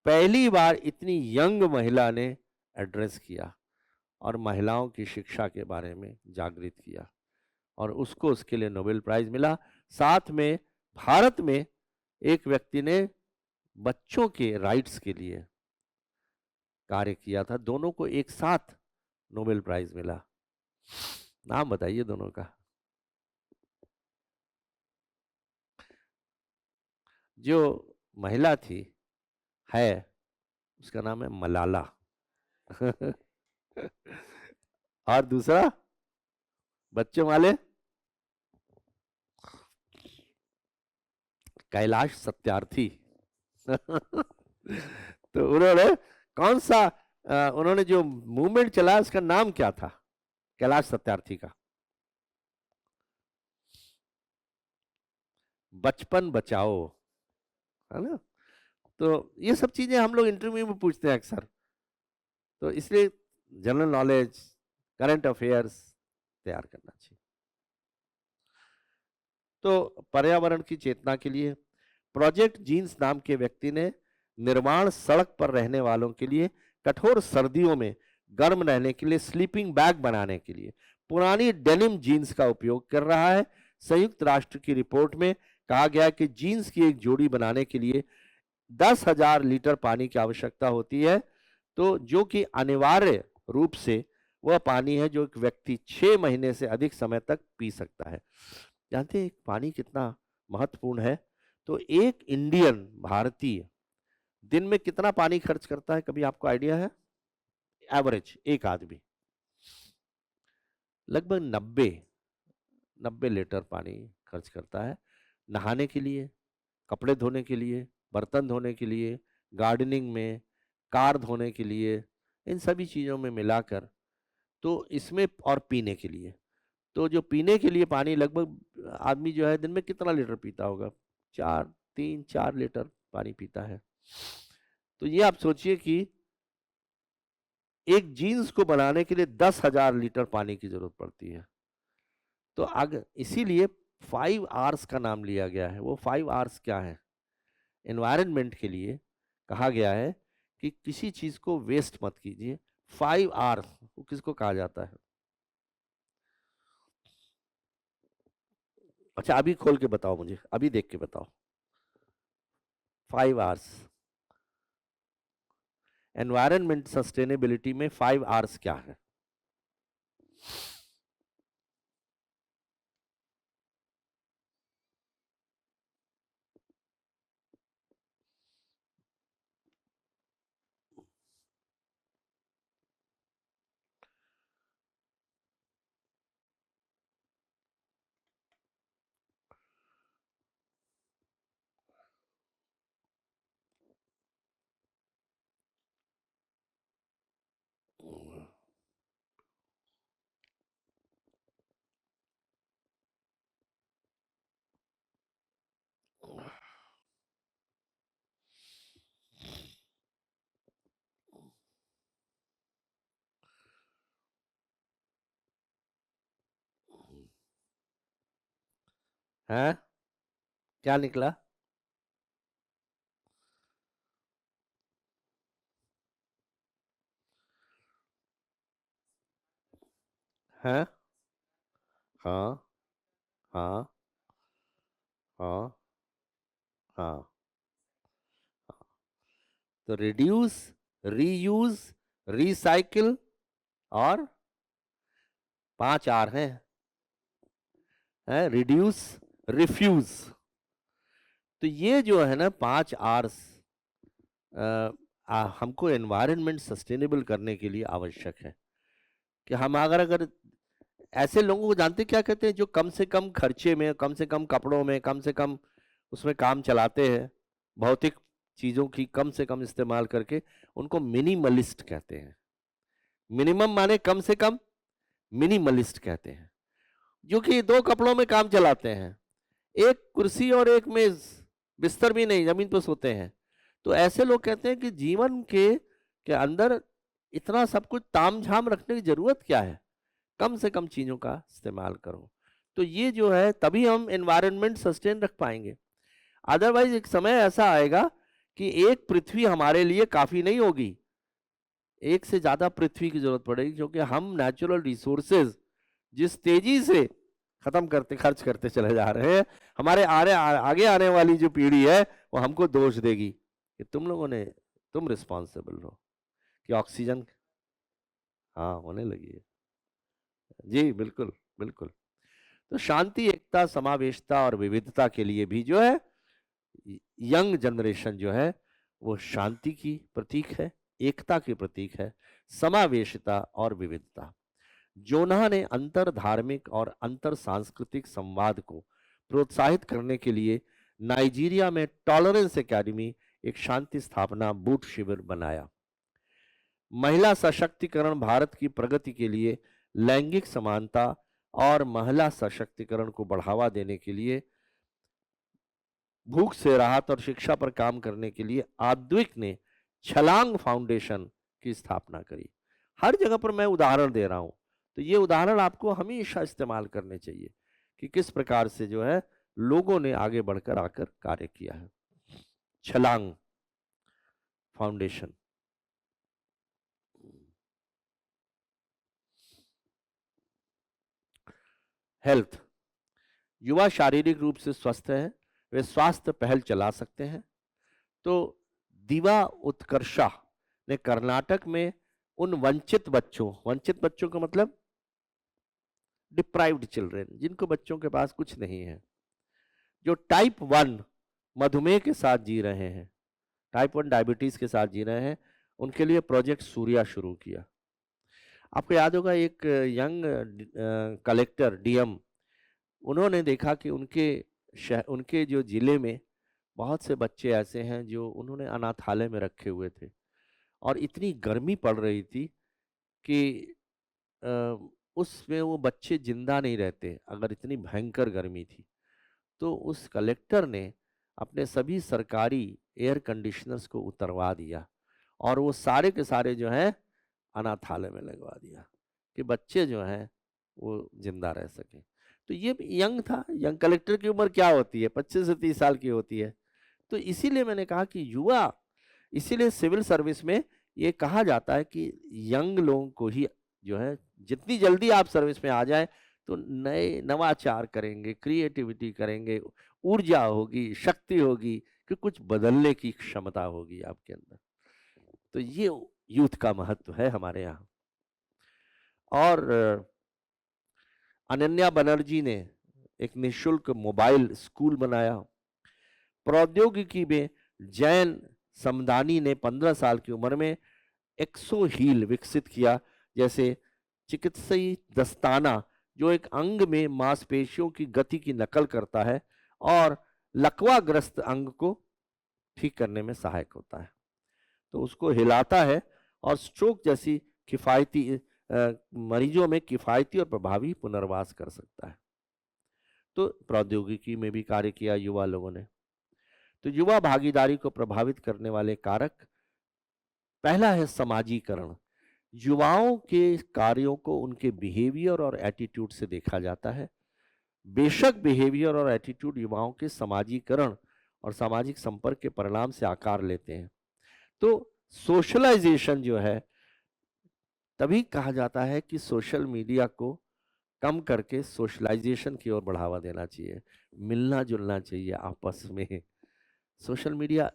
[SPEAKER 1] पहली बार इतनी यंग महिला ने एड्रेस किया और महिलाओं की शिक्षा के बारे में जागृत किया, और उसको उसके लिए नोबेल प्राइज मिला। साथ में भारत में एक व्यक्ति ने बच्चों के राइट्स के लिए कार्य किया था, दोनों को एक साथ नोबेल प्राइज मिला। नाम बताइए दोनों का। जो महिला थी, है, उसका नाम है मलाला। और दूसरा बच्चों वाले, कैलाश सत्यार्थी। तो उन्होंने कौन सा उन्होंने जो मूवमेंट चलाया उसका नाम क्या था कैलाश सत्यार्थी का? बचपन बचाओ, है ना? तो ये सब चीजें हम लोग इंटरव्यू में पूछते हैं अक्सर, तो इसलिए जनरल नॉलेज, करंट अफेयर्स तैयार करना चाहिए। तो पर्यावरण की चेतना के लिए प्रोजेक्ट जीन्स नाम के व्यक्ति ने निर्माण सड़क पर रहने वालों के लिए कठोर सर्दियों में गर्म रहने के लिए स्लीपिंग बैग बनाने के लिए पुरानी डेनिम जीन्स का उपयोग कर रहा है। संयुक्त राष्ट्र की रिपोर्ट में कहा गया कि जीन्स की एक जोड़ी बनाने के लिए 10,000 लीटर पानी की आवश्यकता होती है, तो जो कि अनिवार्य रूप से वह पानी है जो एक व्यक्ति 6 महीने से अधिक समय तक पी सकता है। जानते हैं पानी कितना महत्वपूर्ण है? तो एक इंडियन, भारतीय दिन में कितना पानी खर्च करता है, कभी आपको आइडिया है? एवरेज एक आदमी लगभग 90 लीटर पानी खर्च करता है, नहाने के लिए, कपड़े धोने के लिए, बर्तन धोने के लिए, गार्डनिंग में, कार धोने के लिए, इन सभी चीज़ों में मिलाकर। तो इसमें और पीने के लिए, तो जो पीने के लिए पानी लगभग आदमी जो है दिन में कितना लीटर पीता होगा? 3-4 लीटर पानी पीता है। तो ये आप सोचिए कि एक जीन्स को बनाने के लिए 10,000 लीटर पानी की जरूरत पड़ती है। तो अगर इसीलिए 5 आवर्स का नाम लिया गया है। वो 5 आवर्स क्या है? एनवायरनमेंट के लिए कहा गया है कि किसी चीज को वेस्ट मत कीजिए। 5 आवर्स किसको कहा जाता है? अच्छा अभी खोल के बताओ मुझे, अभी देख के बताओ। 5 आवर्स, एनवायरनमेंट सस्टेनेबिलिटी में 5 आवर्स क्या है? हैं? क्या निकला? हैं? हाँ, हाँ, हाँ, हाँ। तो रिड्यूस, रीयूज, रिसाइकिल और 5 आर हैं, रिड्यूस, रिफ्यूज। तो ये जो है ना 5 आर्स हमको एनवायरनमेंट सस्टेनेबल करने के लिए आवश्यक है। कि हम अगर ऐसे लोगों को जानते क्या कहते हैं, जो कम से कम खर्चे में, कम से कम कपड़ों में, कम से कम उसमें काम चलाते हैं, भौतिक चीजों की कम से कम इस्तेमाल करके, उनको मिनिमलिस्ट कहते हैं। मिनिमम माने कम से कम, मिनिमलिस्ट कहते हैं। जो कि 2 कपड़ों में काम चलाते हैं, एक कुर्सी और एक मेज, बिस्तर भी नहीं, जमीन पर सोते हैं। तो ऐसे लोग कहते हैं कि जीवन के अंदर इतना सब कुछ तामझाम रखने की जरूरत क्या है, कम से कम चीजों का इस्तेमाल करो। तो ये जो है तभी हम एनवायरनमेंट सस्टेन रख पाएंगे। अदरवाइज एक समय ऐसा आएगा कि एक पृथ्वी हमारे लिए काफी नहीं होगी, एक से ज्यादा पृथ्वी की जरूरत पड़ेगी, क्योंकि हम नेचुरल रिसोर्सेज जिस तेजी से खत्म करते, खर्च करते चले जा रहे हैं, हमारे आगे आने वाली जो पीढ़ी है वो हमको दोष देगी कि तुम लोगों ने, तुम रिस्पॉन्सिबल हो कि ऑक्सीजन। हाँ होने लगी है जी, बिल्कुल बिल्कुल। तो शांति, एकता, समावेशिता और विविधता के लिए भी जो है यंग जनरेशन जो है वो शांति की प्रतीक है, एकता की प्रतीक है, समावेशिता और विविधता। जोन्हा ने अंतर धार्मिक और अंतर सांस्कृतिक संवाद को प्रोत्साहित करने के लिए नाइजीरिया में टॉलरेंस एकेडमी, एक शांति स्थापना बूट शिविर बनाया। महिला सशक्तिकरण, भारत की प्रगति के लिए लैंगिक समानता और महिला सशक्तिकरण को बढ़ावा देने के लिए भूख से राहत और शिक्षा पर काम करने के लिए आद्विक ने छलांग फाउंडेशन की स्थापना करी। हर जगह पर मैं उदाहरण दे रहा हूं, तो ये उदाहरण आपको हमेशा इस्तेमाल करने चाहिए कि किस प्रकार से जो है लोगों ने आगे बढ़कर आकर कार्य किया है। छलांग फाउंडेशन। हेल्थ, युवा शारीरिक रूप से स्वस्थ है, वे स्वास्थ्य पहल चला सकते हैं। तो दिवा उत्कर्षा ने कर्नाटक में उन वंचित बच्चों का मतलब डिप्राइव्ड चिल्ड्रेन, जिनको बच्चों के पास कुछ नहीं है, जो टाइप 1 मधुमेह के साथ जी रहे हैं, टाइप 1 डायबिटीज के साथ जी रहे हैं, उनके लिए प्रोजेक्ट सूर्या शुरू किया। आपको याद होगा एक यंग कलेक्टर डीएम, उन्होंने देखा कि उनके जो जिले में बहुत से बच्चे ऐसे हैं जो उन्होंने अनाथालय में रखे हुए थे, और इतनी गर्मी पड़ रही थी कि उसमें वो बच्चे जिंदा नहीं रहते, अगर इतनी भयंकर गर्मी थी। तो उस कलेक्टर ने अपने सभी सरकारी एयर कंडीशनर्स को उतरवा दिया और वो सारे के सारे जो हैं अनाथालय में लगवा दिया कि बच्चे जो हैं वो जिंदा रह सकें। तो ये यंग था, यंग कलेक्टर की उम्र क्या होती है, 25 से 30 साल की होती है। तो इसीलिए मैंने कहा कि युवा, इसीलिए सिविल सर्विस में ये कहा जाता है कि यंग लोगों को ही जो है जितनी जल्दी आप सर्विस में आ जाए तो नए नवाचार करेंगे, क्रिएटिविटी करेंगे, ऊर्जा होगी, शक्ति होगी, कि कुछ बदलने की क्षमता होगी आपके अंदर। तो ये यूथ का महत्व है हमारे यहाँ। और अनन्या बनर्जी ने एक निःशुल्क मोबाइल स्कूल बनाया। प्रौद्योगिकी में जैन समदानी ने 15 साल की उम्र में एक्सो हील विकसित किया, जैसे चिकित्सीय दस्ताना जो एक अंग में मांसपेशियों की गति की नकल करता है और लकवाग्रस्त अंग को ठीक करने में सहायक होता है। तो उसको हिलाता है और स्ट्रोक जैसी किफायती मरीजों में किफायती और प्रभावी पुनर्वास कर सकता है। तो प्रौद्योगिकी में भी कार्य किया युवा लोगों ने। तो युवा भागीदारी को प्रभावित करने वाले कारक, पहला है समाजीकरण। युवाओं के कार्यों को उनके बिहेवियर और एटीट्यूड से देखा जाता है। बेशक बिहेवियर और एटीट्यूड युवाओं के समाजीकरण और सामाजिक संपर्क के परिणाम से आकार लेते हैं। तो सोशलाइजेशन जो है, तभी कहा जाता है कि सोशल मीडिया को कम करके सोशलाइजेशन की ओर बढ़ावा देना चाहिए, मिलना जुलना चाहिए आपस में। सोशल मीडिया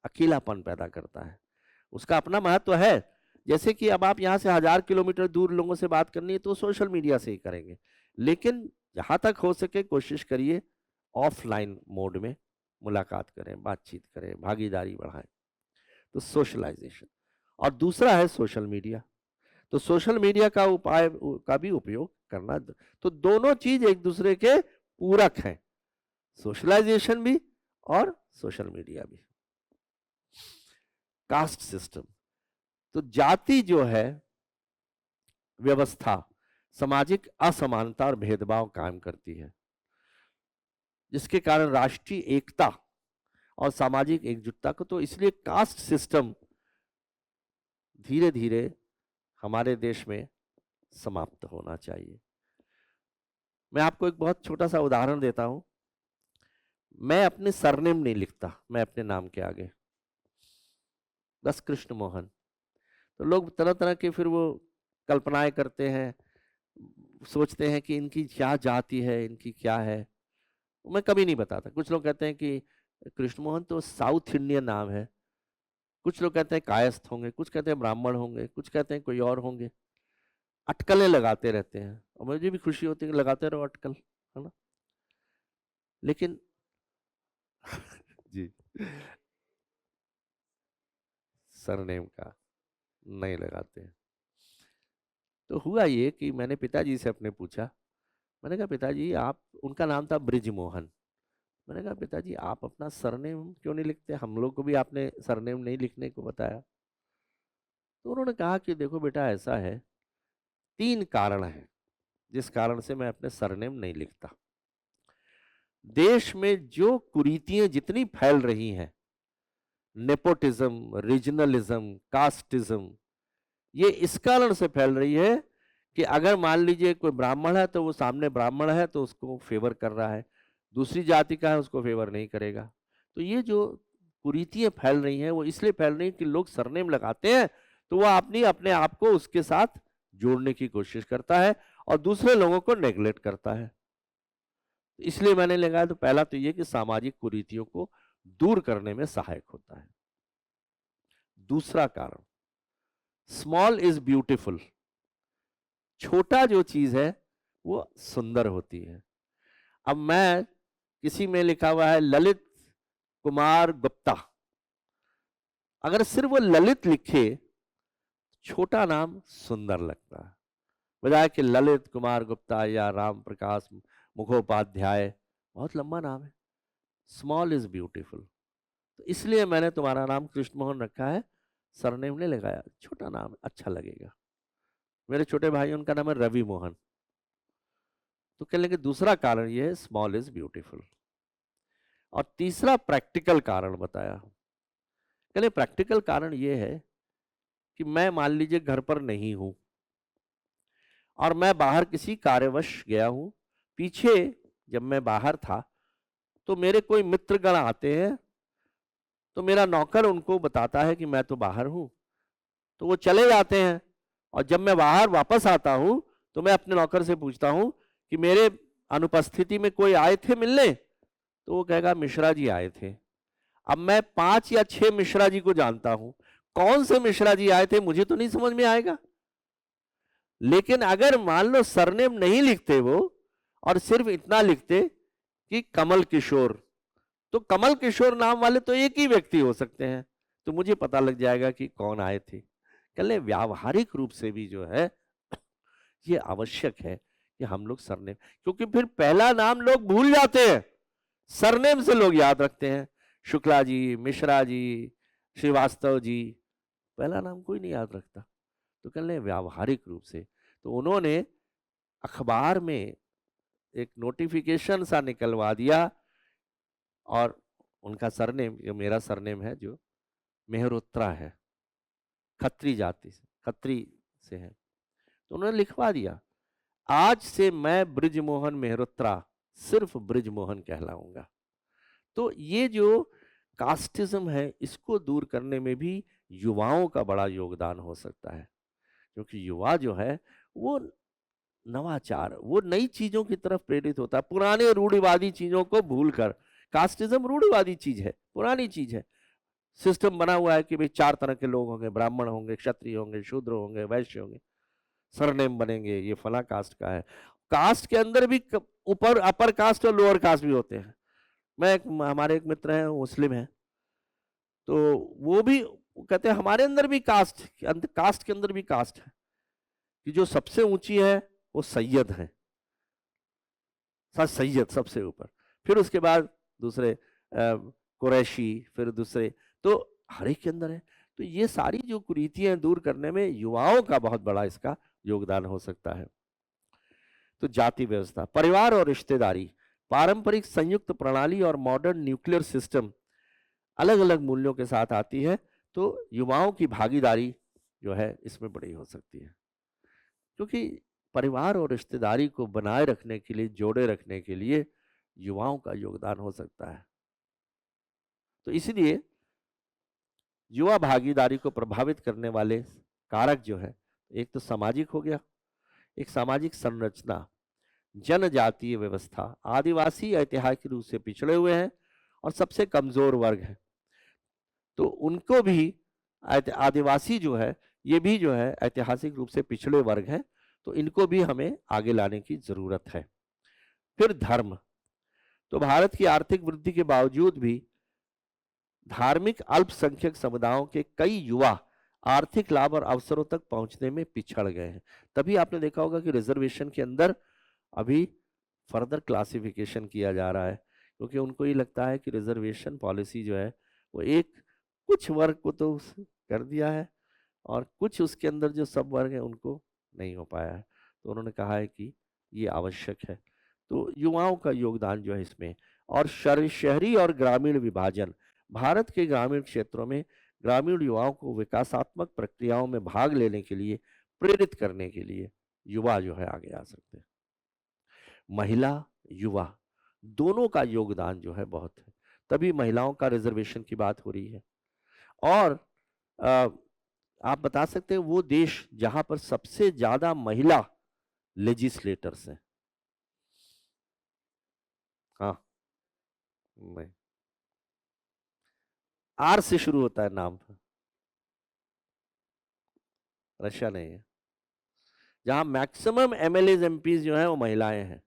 [SPEAKER 1] अकेलापन पैदा करता है, उसका अपना महत्व है। जैसे कि अब आप यहाँ से 1000 किलोमीटर दूर लोगों से बात करनी है तो सोशल मीडिया से ही करेंगे, लेकिन जहाँ तक हो सके कोशिश करिए ऑफलाइन मोड में मुलाकात करें, बातचीत करें, भागीदारी बढ़ाएं। तो सोशलाइजेशन। और दूसरा है सोशल मीडिया। तो सोशल मीडिया का उपाय का भी उपयोग करना। तो दोनों चीज एक दूसरे के पूरक हैं, सोशलाइजेशन भी और सोशल मीडिया भी। Caste system. तो जाति जो है व्यवस्था सामाजिक असमानता और भेदभाव कायम करती है, जिसके कारण राष्ट्रीय एकता और सामाजिक एकजुटता को, तो इसलिए कास्ट सिस्टम धीरे धीरे हमारे देश में समाप्त होना चाहिए। मैं आपको एक बहुत छोटा सा उदाहरण देता हूं। मैं अपने सरनेम नहीं लिखता, मैं अपने नाम के आगे बस कृष्ण मोहन। तो लोग तरह तरह के फिर वो कल्पनाएं करते हैं, सोचते हैं कि इनकी क्या जाति है, इनकी क्या है। मैं कभी नहीं बताता। कुछ लोग कहते हैं कि कृष्ण मोहन तो साउथ इंडियन नाम है, कुछ लोग कहते हैं कायस्थ होंगे, कुछ कहते हैं ब्राह्मण होंगे, कुछ कहते हैं कोई और होंगे। अटकलें लगाते रहते हैं और मुझे भी खुशी होती है कि लगाते रहो अटकल, है ना। लेकिन जी सरनेम का नहीं लगाते हैं। तो हुआ ये कि मैंने पिताजी से अपने पूछा, मैंने कहा पिताजी आप, उनका नाम था ब्रिजमोहन। मैंने कहा पिताजी आप अपना सरनेम क्यों नहीं लिखते, हम लोग को भी आपने सरनेम नहीं लिखने को बताया। तो उन्होंने कहा कि देखो बेटा ऐसा है, 3 कारण हैं जिस कारण से मैं अपने सरनेम नहीं लिखता। देश में जो कुरीतियां जितनी फैल रही हैं, नेपोटिज्म, रीजनलिज्म, कास्टिज्म, ये इस कारण से फैल रही है कि अगर मान लीजिए कोई ब्राह्मण है तो वो सामने ब्राह्मण है तो उसको फेवर कर रहा है, दूसरी जाति का है उसको फेवर नहीं करेगा। तो ये जो कुरीतियां फैल रही हैं वो इसलिए फैल रही हैं कि लोग सरनेम लगाते हैं तो वो अपने आप को उसके साथ जोड़ने की कोशिश करता है और दूसरे लोगों को नेग्लेक्ट करता है। इसलिए मैंने लगाया। तो पहला तो ये कि सामाजिक कुरीतियों को दूर करने में सहायक होता है। दूसरा कारण, स्मॉल इज ब्यूटीफुल। छोटा जो चीज है वो सुंदर होती है। अब मैं, किसी में लिखा हुआ है ललित कुमार गुप्ता, अगर सिर्फ वो ललित लिखे, छोटा नाम सुंदर लगता है, बजाय कि ललित कुमार गुप्ता या राम प्रकाश मुखोपाध्याय, बहुत लंबा नाम है। Small is beautiful. तो इसलिए मैंने तुम्हारा नाम कृष्ण मोहन रखा है, सरनेम ने लगाया, छोटा नाम अच्छा लगेगा। मेरे छोटे भाई उनका नाम है रवि मोहन। तो कहने लगे दूसरा कारण ये है, स्मॉल इज ब्यूटीफुल। और तीसरा प्रैक्टिकल कारण बताया। कहले प्रैक्टिकल कारण ये है कि मैं मान लीजिए घर पर नहीं हूं और मैं बाहर किसी कार्यवश गया हूं। पीछे जब मैं बाहर था तो मेरे कोई मित्रगण आते हैं, तो मेरा नौकर उनको बताता है कि मैं तो बाहर हूं, तो वो चले जाते हैं। और जब मैं बाहर वापस आता हूं तो मैं अपने नौकर से पूछता हूं कि मेरे अनुपस्थिति में कोई आए थे मिलने, तो वो कहेगा मिश्रा जी आए थे। अब मैं 5 या 6 मिश्रा जी को जानता हूं, कौन से मिश्रा जी आए थे मुझे तो नहीं समझ में आएगा। लेकिन अगर मान लो सरनेम नहीं लिखते वो और सिर्फ इतना लिखते कि कमल किशोर, तो कमल किशोर नाम वाले तो एक ही व्यक्ति हो सकते हैं, तो मुझे पता लग जाएगा कि कौन आए थे। कल व्यावहारिक रूप से भी जो है ये आवश्यक है कि हम लोग सरनेम, क्योंकि फिर पहला नाम लोग भूल जाते हैं, सरनेम से लोग याद रखते हैं। शुक्ला जी, मिश्रा जी, श्रीवास्तव जी, पहला नाम कोई नहीं याद रखता। तो कल व्यावहारिक रूप से तो उन्होंने अखबार में एक नोटिफिकेशन सा निकलवा दिया, और उनका सरनेम, जो मेरा सरनेम है जो मेहरोत्रा है, खत्री जाति से, खत्री से है, तो उन्होंने लिखवा दिया आज से मैं बृजमोहन मेहरोत्रा सिर्फ बृजमोहन कहलाऊंगा। तो ये जो कास्टिज्म है इसको दूर करने में भी युवाओं का बड़ा योगदान हो सकता है, क्योंकि युवा जो है वो नवाचार, वो नई चीजों की तरफ प्रेरित होता है, पुराने रूढ़िवादी चीजों को भूलकर। कास्टिज्म रूढ़िवादी चीज है, पुरानी चीज है। सिस्टम बना हुआ है कि भाई 4 तरह के लोग होंगे, ब्राह्मण होंगे, क्षत्रिय होंगे, शूद्र होंगे, वैश्य होंगे, सरनेम बनेंगे, ये फला कास्ट का है। कास्ट के अंदर भी ऊपर अपर कास्ट और लोअर कास्ट भी होते हैं। हमारे एक मित्र हैं मुस्लिम हैं, तो वो भी कहते हैं हमारे अंदर भी कास्ट के अंदर भी कास्ट है, कि जो सबसे ऊंची है वो सैयद है, सैयद सबसे ऊपर, फिर उसके बाद दूसरे कुरैशी, फिर दूसरे, तो हर एक के अंदर है। तो ये सारी जो कुरीतियां दूर करने में युवाओं का बहुत बड़ा इसका योगदान हो सकता है। तो जाति व्यवस्था, परिवार और रिश्तेदारी, पारंपरिक संयुक्त प्रणाली और मॉडर्न न्यूक्लियर सिस्टम अलग अलग मूल्यों के साथ आती है, तो युवाओं की भागीदारी जो है इसमें बड़ी हो सकती है, क्योंकि परिवार और रिश्तेदारी को बनाए रखने के लिए, जोड़े रखने के लिए युवाओं का योगदान हो सकता है। तो इसलिए युवा भागीदारी को प्रभावित करने वाले कारक जो है, एक तो सामाजिक हो गया, एक सामाजिक संरचना, जनजातीय व्यवस्था, आदिवासी ऐतिहासिक रूप से पिछड़े हुए हैं और सबसे कमजोर वर्ग है, तो उनको भी, आदिवासी जो है ये भी जो है ऐतिहासिक रूप से पिछड़े वर्ग है, तो इनको भी हमें आगे लाने की जरूरत है। फिर धर्म, तो भारत की आर्थिक वृद्धि के बावजूद भी धार्मिक अल्पसंख्यक समुदायों के कई युवा आर्थिक लाभ और अवसरों तक पहुंचने में पिछड़ गए हैं। तभी आपने देखा होगा कि रिजर्वेशन के अंदर अभी फर्दर क्लासिफिकेशन किया जा रहा है, क्योंकि उनको ये लगता है कि रिजर्वेशन पॉलिसी जो है वो एक कुछ वर्ग को तो कर दिया है और कुछ उसके अंदर जो सब वर्ग है उनको नहीं हो पाया है, तो उन्होंने कहा है कि ये आवश्यक है। तो युवाओं का योगदान जो है इसमें, और शहरी और ग्रामीण विभाजन, भारत के ग्रामीण क्षेत्रों में ग्रामीण युवाओं को विकासात्मक प्रक्रियाओं में भाग लेने के लिए प्रेरित करने के लिए युवा जो है आगे आ सकते हैं। महिला युवा दोनों का योगदान जो है बहुत है, तभी महिलाओं का रिजर्वेशन की बात हो रही है। और आप बता सकते हैं वो देश जहां पर सबसे ज्यादा महिला लेजिस्लेटर्स हैं? हाँ, नहीं, आर से शुरू होता है नाम, रशिया नहीं है। जहां मैक्सिमम एमएलए एमपीज जो है वो महिलाएं हैं,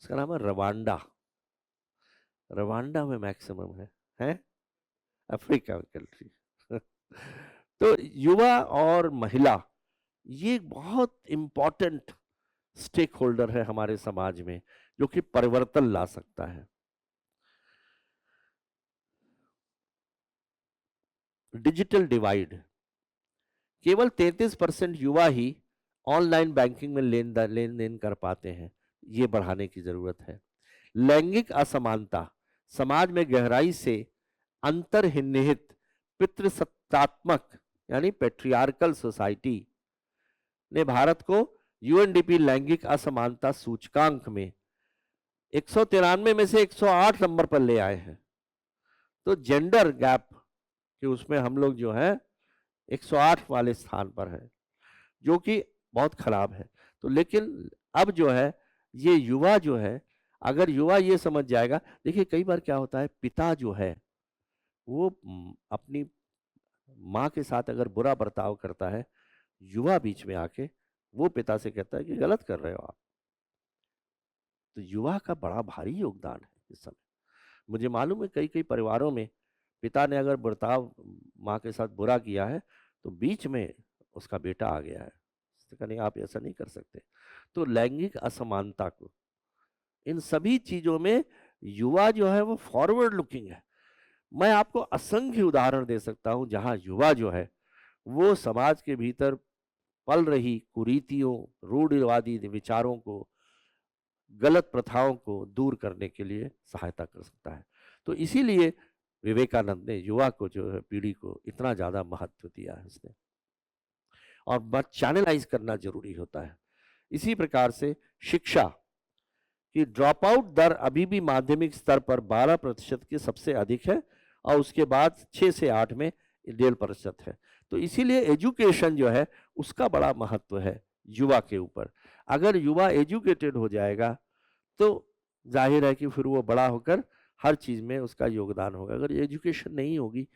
[SPEAKER 1] उसका नाम है रवांडा। रवांडा में मैक्सिमम है अफ्रीका कंट्री। तो युवा और महिला ये बहुत इंपॉर्टेंट स्टेक होल्डर है हमारे समाज में, जो कि परिवर्तन ला सकता है। डिजिटल डिवाइड, केवल 33% युवा ही ऑनलाइन बैंकिंग में लेन देन कर पाते हैं, ये बढ़ाने की जरूरत है। लैंगिक असमानता, समाज में गहराई से अंतर्निहित पितृसत्तात्मक यानी पेट्रियार्कल सोसाइटी ने भारत को यूएनडीपी लैंगिक असमानता सूचकांक में 193 में से 108 नंबर पर ले आए हैं। तो जेंडर गैप कि उसमें हम लोग जो है 108 वाले स्थान पर है, जो कि बहुत खराब है। तो लेकिन अब जो है ये युवा जो है, अगर युवा ये समझ जाएगा, देखिए कई बार क्या होता है, पिता जो है वो अपनी माँ के साथ अगर बुरा बर्ताव करता है, युवा बीच में आके वो पिता से कहता है कि गलत कर रहे हो आप। तो युवा का बड़ा भारी योगदान है इस समय। मुझे मालूम है कई कई परिवारों में पिता ने अगर बर्ताव माँ के साथ बुरा किया है, तो बीच में उसका बेटा आ गया है, उसने कहा नहीं आप ऐसा नहीं कर सकते। तो लैंगिक असमानता को, इन सभी चीजों में युवा जो है वो फॉरवर्ड लुकिंग है। मैं आपको असंख्य उदाहरण दे सकता हूं जहां युवा जो है वो समाज के भीतर पल रही कुरीतियों, रूढ़िवादी विचारों को, गलत प्रथाओं को दूर करने के लिए सहायता कर सकता है। तो इसीलिए विवेकानंद ने युवा को जो है, पीढ़ी को इतना ज्यादा महत्व दिया है उसने, और बस चैनलाइज करना जरूरी होता है। इसी प्रकार से शिक्षा की ड्रॉप आउट दर अभी भी माध्यमिक स्तर पर 12% की सबसे अधिक है, और उसके बाद 6 से 8 में 1.5% है। तो इसीलिए एजुकेशन जो है उसका बड़ा महत्व है युवा के ऊपर। अगर युवा एजुकेटेड हो जाएगा तो जाहिर है कि फिर वो बड़ा होकर हर चीज में उसका योगदान होगा। अगर एजुकेशन नहीं होगी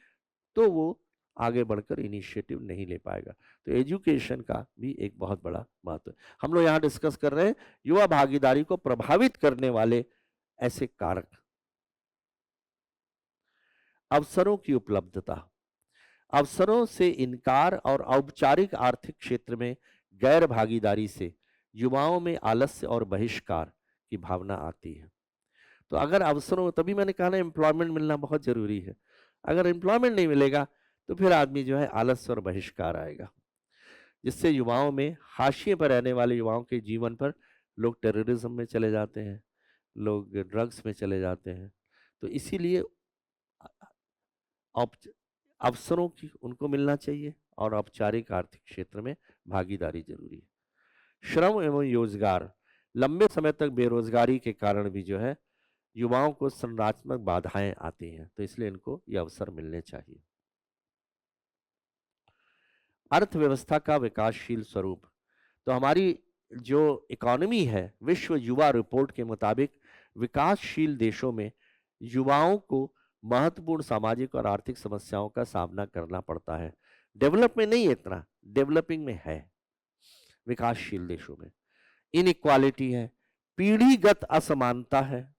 [SPEAKER 1] तो वो आगे बढ़कर इनिशिएटिव नहीं ले पाएगा। तो एजुकेशन का भी एक बहुत बड़ा महत्व है। हम लोग यहाँ डिस्कस कर रहे हैं युवा भागीदारी को प्रभावित करने वाले ऐसे कारक। अवसरों की उपलब्धता, अवसरों से इनकार और औपचारिक आर्थिक क्षेत्र में गैर भागीदारी से युवाओं में आलस्य और बहिष्कार की भावना आती है। तो अगर अवसरों, तभी मैंने कहा ना एम्प्लॉयमेंट मिलना बहुत जरूरी है। अगर एम्प्लॉयमेंट नहीं मिलेगा तो फिर आदमी जो है आलस्य और बहिष्कार आएगा, जिससे युवाओं में, हाशिए पर रहने वाले युवाओं के जीवन पर लोग टेररिज्म में चले जाते हैं, लोग ड्रग्स में चले जाते हैं। तो इसीलिए औप- अवसरों की उनको मिलना चाहिए और औपचारिक आर्थिक क्षेत्र में भागीदारी जरूरी है। श्रम एवं रोजगार, लंबे समय तक बेरोजगारी के कारण भी जो है युवाओं को संरचनात्मक बाधाएं आती हैं, तो इसलिए इनको ये अवसर मिलने चाहिए। अर्थव्यवस्था का विकासशील स्वरूप, तो हमारी जो इकोनॉमी है, विश्व युवा रिपोर्ट के मुताबिक विकासशील देशों में युवाओं को महत्वपूर्ण सामाजिक और आर्थिक समस्याओं का सामना करना पड़ता है। डेवलप में नहीं है इतना, डेवलपिंग में है। विकासशील देशों में इनइक्वालिटी है, पीढ़ीगत असमानता है,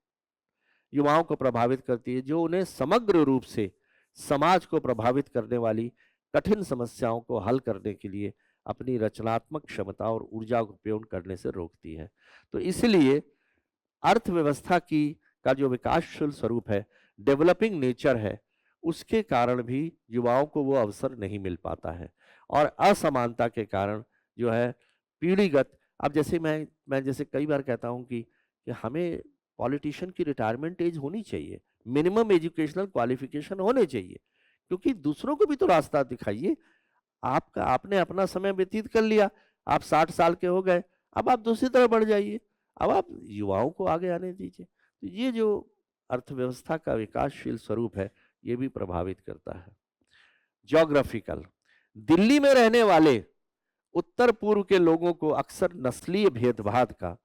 [SPEAKER 1] युवाओं को प्रभावित करती है, जो उन्हें समग्र रूप से समाज को प्रभावित करने वाली कठिन समस्याओं को हल करने के लिए अपनी रचनात्मक क्षमता और ऊर्जा का उपयोग करने से रोकती है। तो इसलिए अर्थव्यवस्था की का जो विकासशील स्वरूप है, डेवलपिंग नेचर है, उसके कारण भी युवाओं को वो अवसर नहीं मिल पाता है, और असमानता के कारण जो है पीढ़ीगत। अब जैसे मैं जैसे कई बार कहता हूं कि हमें पॉलिटिशियन की रिटायरमेंट एज होनी चाहिए, मिनिमम एजुकेशनल क्वालिफिकेशन होने चाहिए, क्योंकि दूसरों को भी तो रास्ता दिखाइए। आपका आपने अपना समय व्यतीत कर लिया, आप 60 साल के हो गए, अब आप दूसरी तरफ बढ़ जाइए, अब आप युवाओं को आगे आने दीजिए। तो ये जो अर्थव्यवस्था का विकासशील स्वरूप है, ये भी प्रभावित करता है। ज्योग्राफिकल, दिल्ली में रहने वाले उत्तर पूर्व के लोगों को अक्सर नस्लीय भेदभाव का,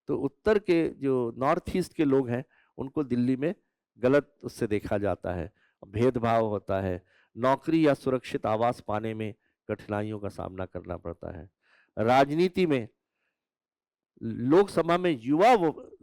[SPEAKER 1] तो उत्तर के जो नॉर्थ ईस्ट के लोग हैं उनको दिल्ली में गलत उससे देखा जाता है, भेदभाव होता है, नौकरी या सुरक्षित आवास पाने में कठिनाइयों का सामना करना पड़ता है। राजनीति में, लोकसभा में युवा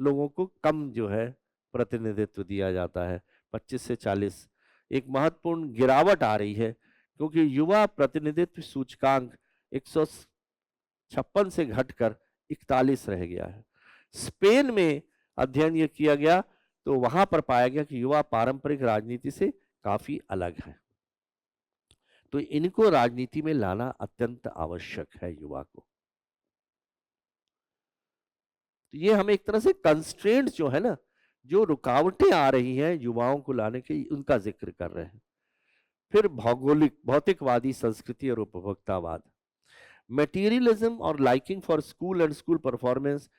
[SPEAKER 1] लोगों को कम जो है प्रतिनिधित्व दिया जाता है, 25 से 40। एक महत्वपूर्ण गिरावट आ रही है क्योंकि युवा प्रतिनिधित्व सूचकांक 156 से घटकर 41 रह गया है। स्पेन में अध्ययन यह किया गया तो वहां पर पाया गया कि युवा पारंपरिक राजनीति से काफी अलग है। तो इनको राजनीति में लाना अत्यंत आवश्यक है युवा को। तो ये हम एक तरह से कंस्ट्रेंट जो है ना, जो रुकावटें आ रही हैं युवाओं को लाने की, उनका जिक्र कर रहे हैं। फिर भौगोलिक, भौतिकवादी संस्कृति और उपभोक्तावाद, मटेरियलिज्म और liking for school and school performance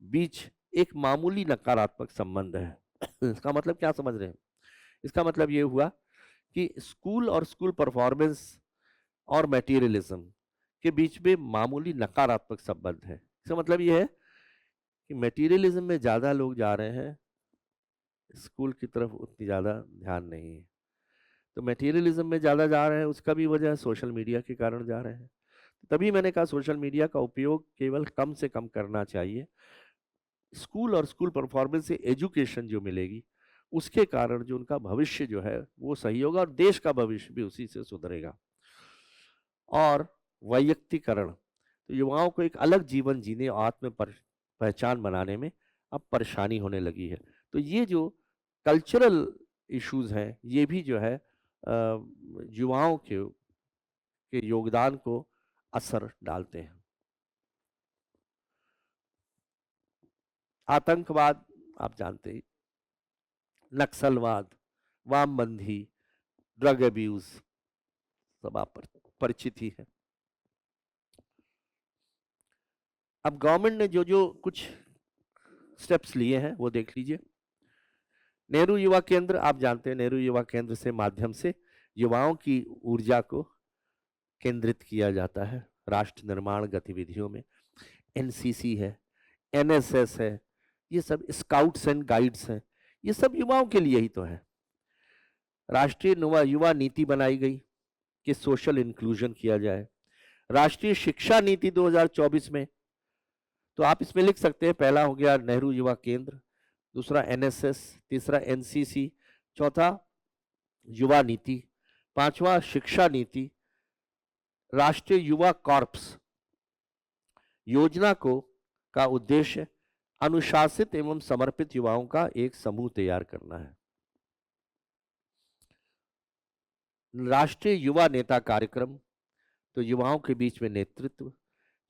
[SPEAKER 1] बीच एक मामूली नकारात्मक संबंध है। इसका मतलब क्या समझ रहे हैं? इसका मतलब ये हुआ कि स्कूल और स्कूल परफॉर्मेंस और मटेरियलिज्म के बीच में मामूली नकारात्मक संबंध है। इसका मतलब ये है कि मटेरियलिज्म में ज्यादा लोग जा रहे हैं, स्कूल की तरफ उतनी ज्यादा ध्यान नहीं है। तो मटेरियलिज्म में ज्यादा जा रहे हैं, उसका भी वजह सोशल मीडिया के कारण जा रहे हैं। तभी मैंने कहा सोशल मीडिया का उपयोग केवल कम से कम करना चाहिए। स्कूल और स्कूल परफॉर्मेंस से एजुकेशन जो मिलेगी, उसके कारण जो उनका भविष्य जो है वो सही होगा और देश का भविष्य भी उसी से सुधरेगा। और वैयक्तिकरण, तो युवाओं को एक अलग जीवन जीने और आत्म पहचान बनाने में अब परेशानी होने लगी है। तो ये जो कल्चरल इश्यूज हैं, ये भी जो है युवाओं के योगदान को असर डालते हैं। आतंकवाद आप जानते हैं, नक्सलवाद, वामपंथी, ड्रग अब्यूज, सब आप परिचित ही है। अब गवर्नमेंट ने जो जो कुछ स्टेप्स लिए हैं वो देख लीजिए। नेहरू युवा केंद्र, आप जानते हैं नेहरू युवा केंद्र से माध्यम से युवाओं की ऊर्जा को केंद्रित किया जाता है राष्ट्र निर्माण गतिविधियों में। एनसीसी है, एनएसएस है, ये सब स्काउट्स एंड गाइड्स हैं, ये सब युवाओं के लिए ही तो है। राष्ट्रीय युवा नीति बनाई गई कि सोशल इंक्लूजन किया जाए। राष्ट्रीय शिक्षा नीति 2024 में, तो आप इसमें लिख सकते हैं, पहला हो गया नेहरू युवा केंद्र, दूसरा एनएसएस, तीसरा एनसीसी, चौथा युवा नीति, पांचवा शिक्षा नीति। राष्ट्रीय युवा कॉर्प्स योजना का उद्देश्य अनुशासित एवं समर्पित युवाओं का एक समूह तैयार करना है। राष्ट्रीय युवा नेता कार्यक्रम, तो युवाओं के बीच में नेतृत्व।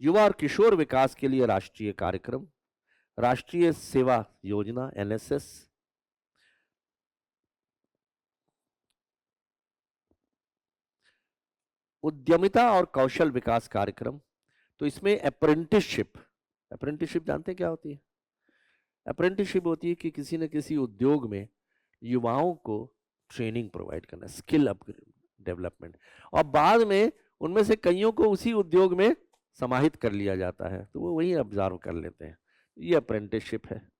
[SPEAKER 1] युवा और किशोर विकास के लिए राष्ट्रीय कार्यक्रम। राष्ट्रीय सेवा योजना एनएसएस। उद्यमिता और कौशल विकास कार्यक्रम, तो इसमें अप्रेंटिसशिप जानते हैं क्या होती है? अप्रेंटिसशिप होती है कि किसी न किसी उद्योग में युवाओं को ट्रेनिंग प्रोवाइड करना, स्किल डेवलपमेंट, और बाद में उनमें से कईयों को उसी उद्योग में समाहित कर लिया जाता है, तो वो वही ऑब्जर्व कर लेते हैं। ये अप्रेंटिसशिप है।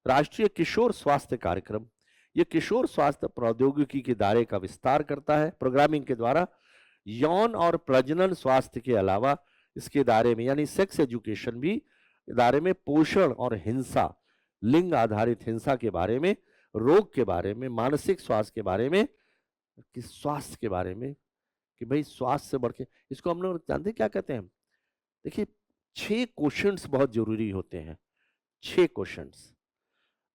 [SPEAKER 1] राष्ट्रीय किशोर स्वास्थ्य कार्यक्रम, ये किशोर स्वास्थ्य प्रौद्योगिकी के दायरे का विस्तार करता है। प्रोग्रामिंग के द्वारा यौन और प्रजनन स्वास्थ्य के अलावा इसके दायरे में, यानी सेक्स एजुकेशन भी दायरे में, पोषण और हिंसा, लिंग आधारित हिंसा के बारे में, रोग के बारे में, मानसिक स्वास्थ्य के बारे में, कि स्वास्थ्य के बारे में, कि भाई स्वास्थ्य से बढ़ के, इसको हम लोग जानते क्या कहते हैं? देखिए 6 क्वेश्चंस बहुत जरूरी होते हैं। 6 क्वेश्चंस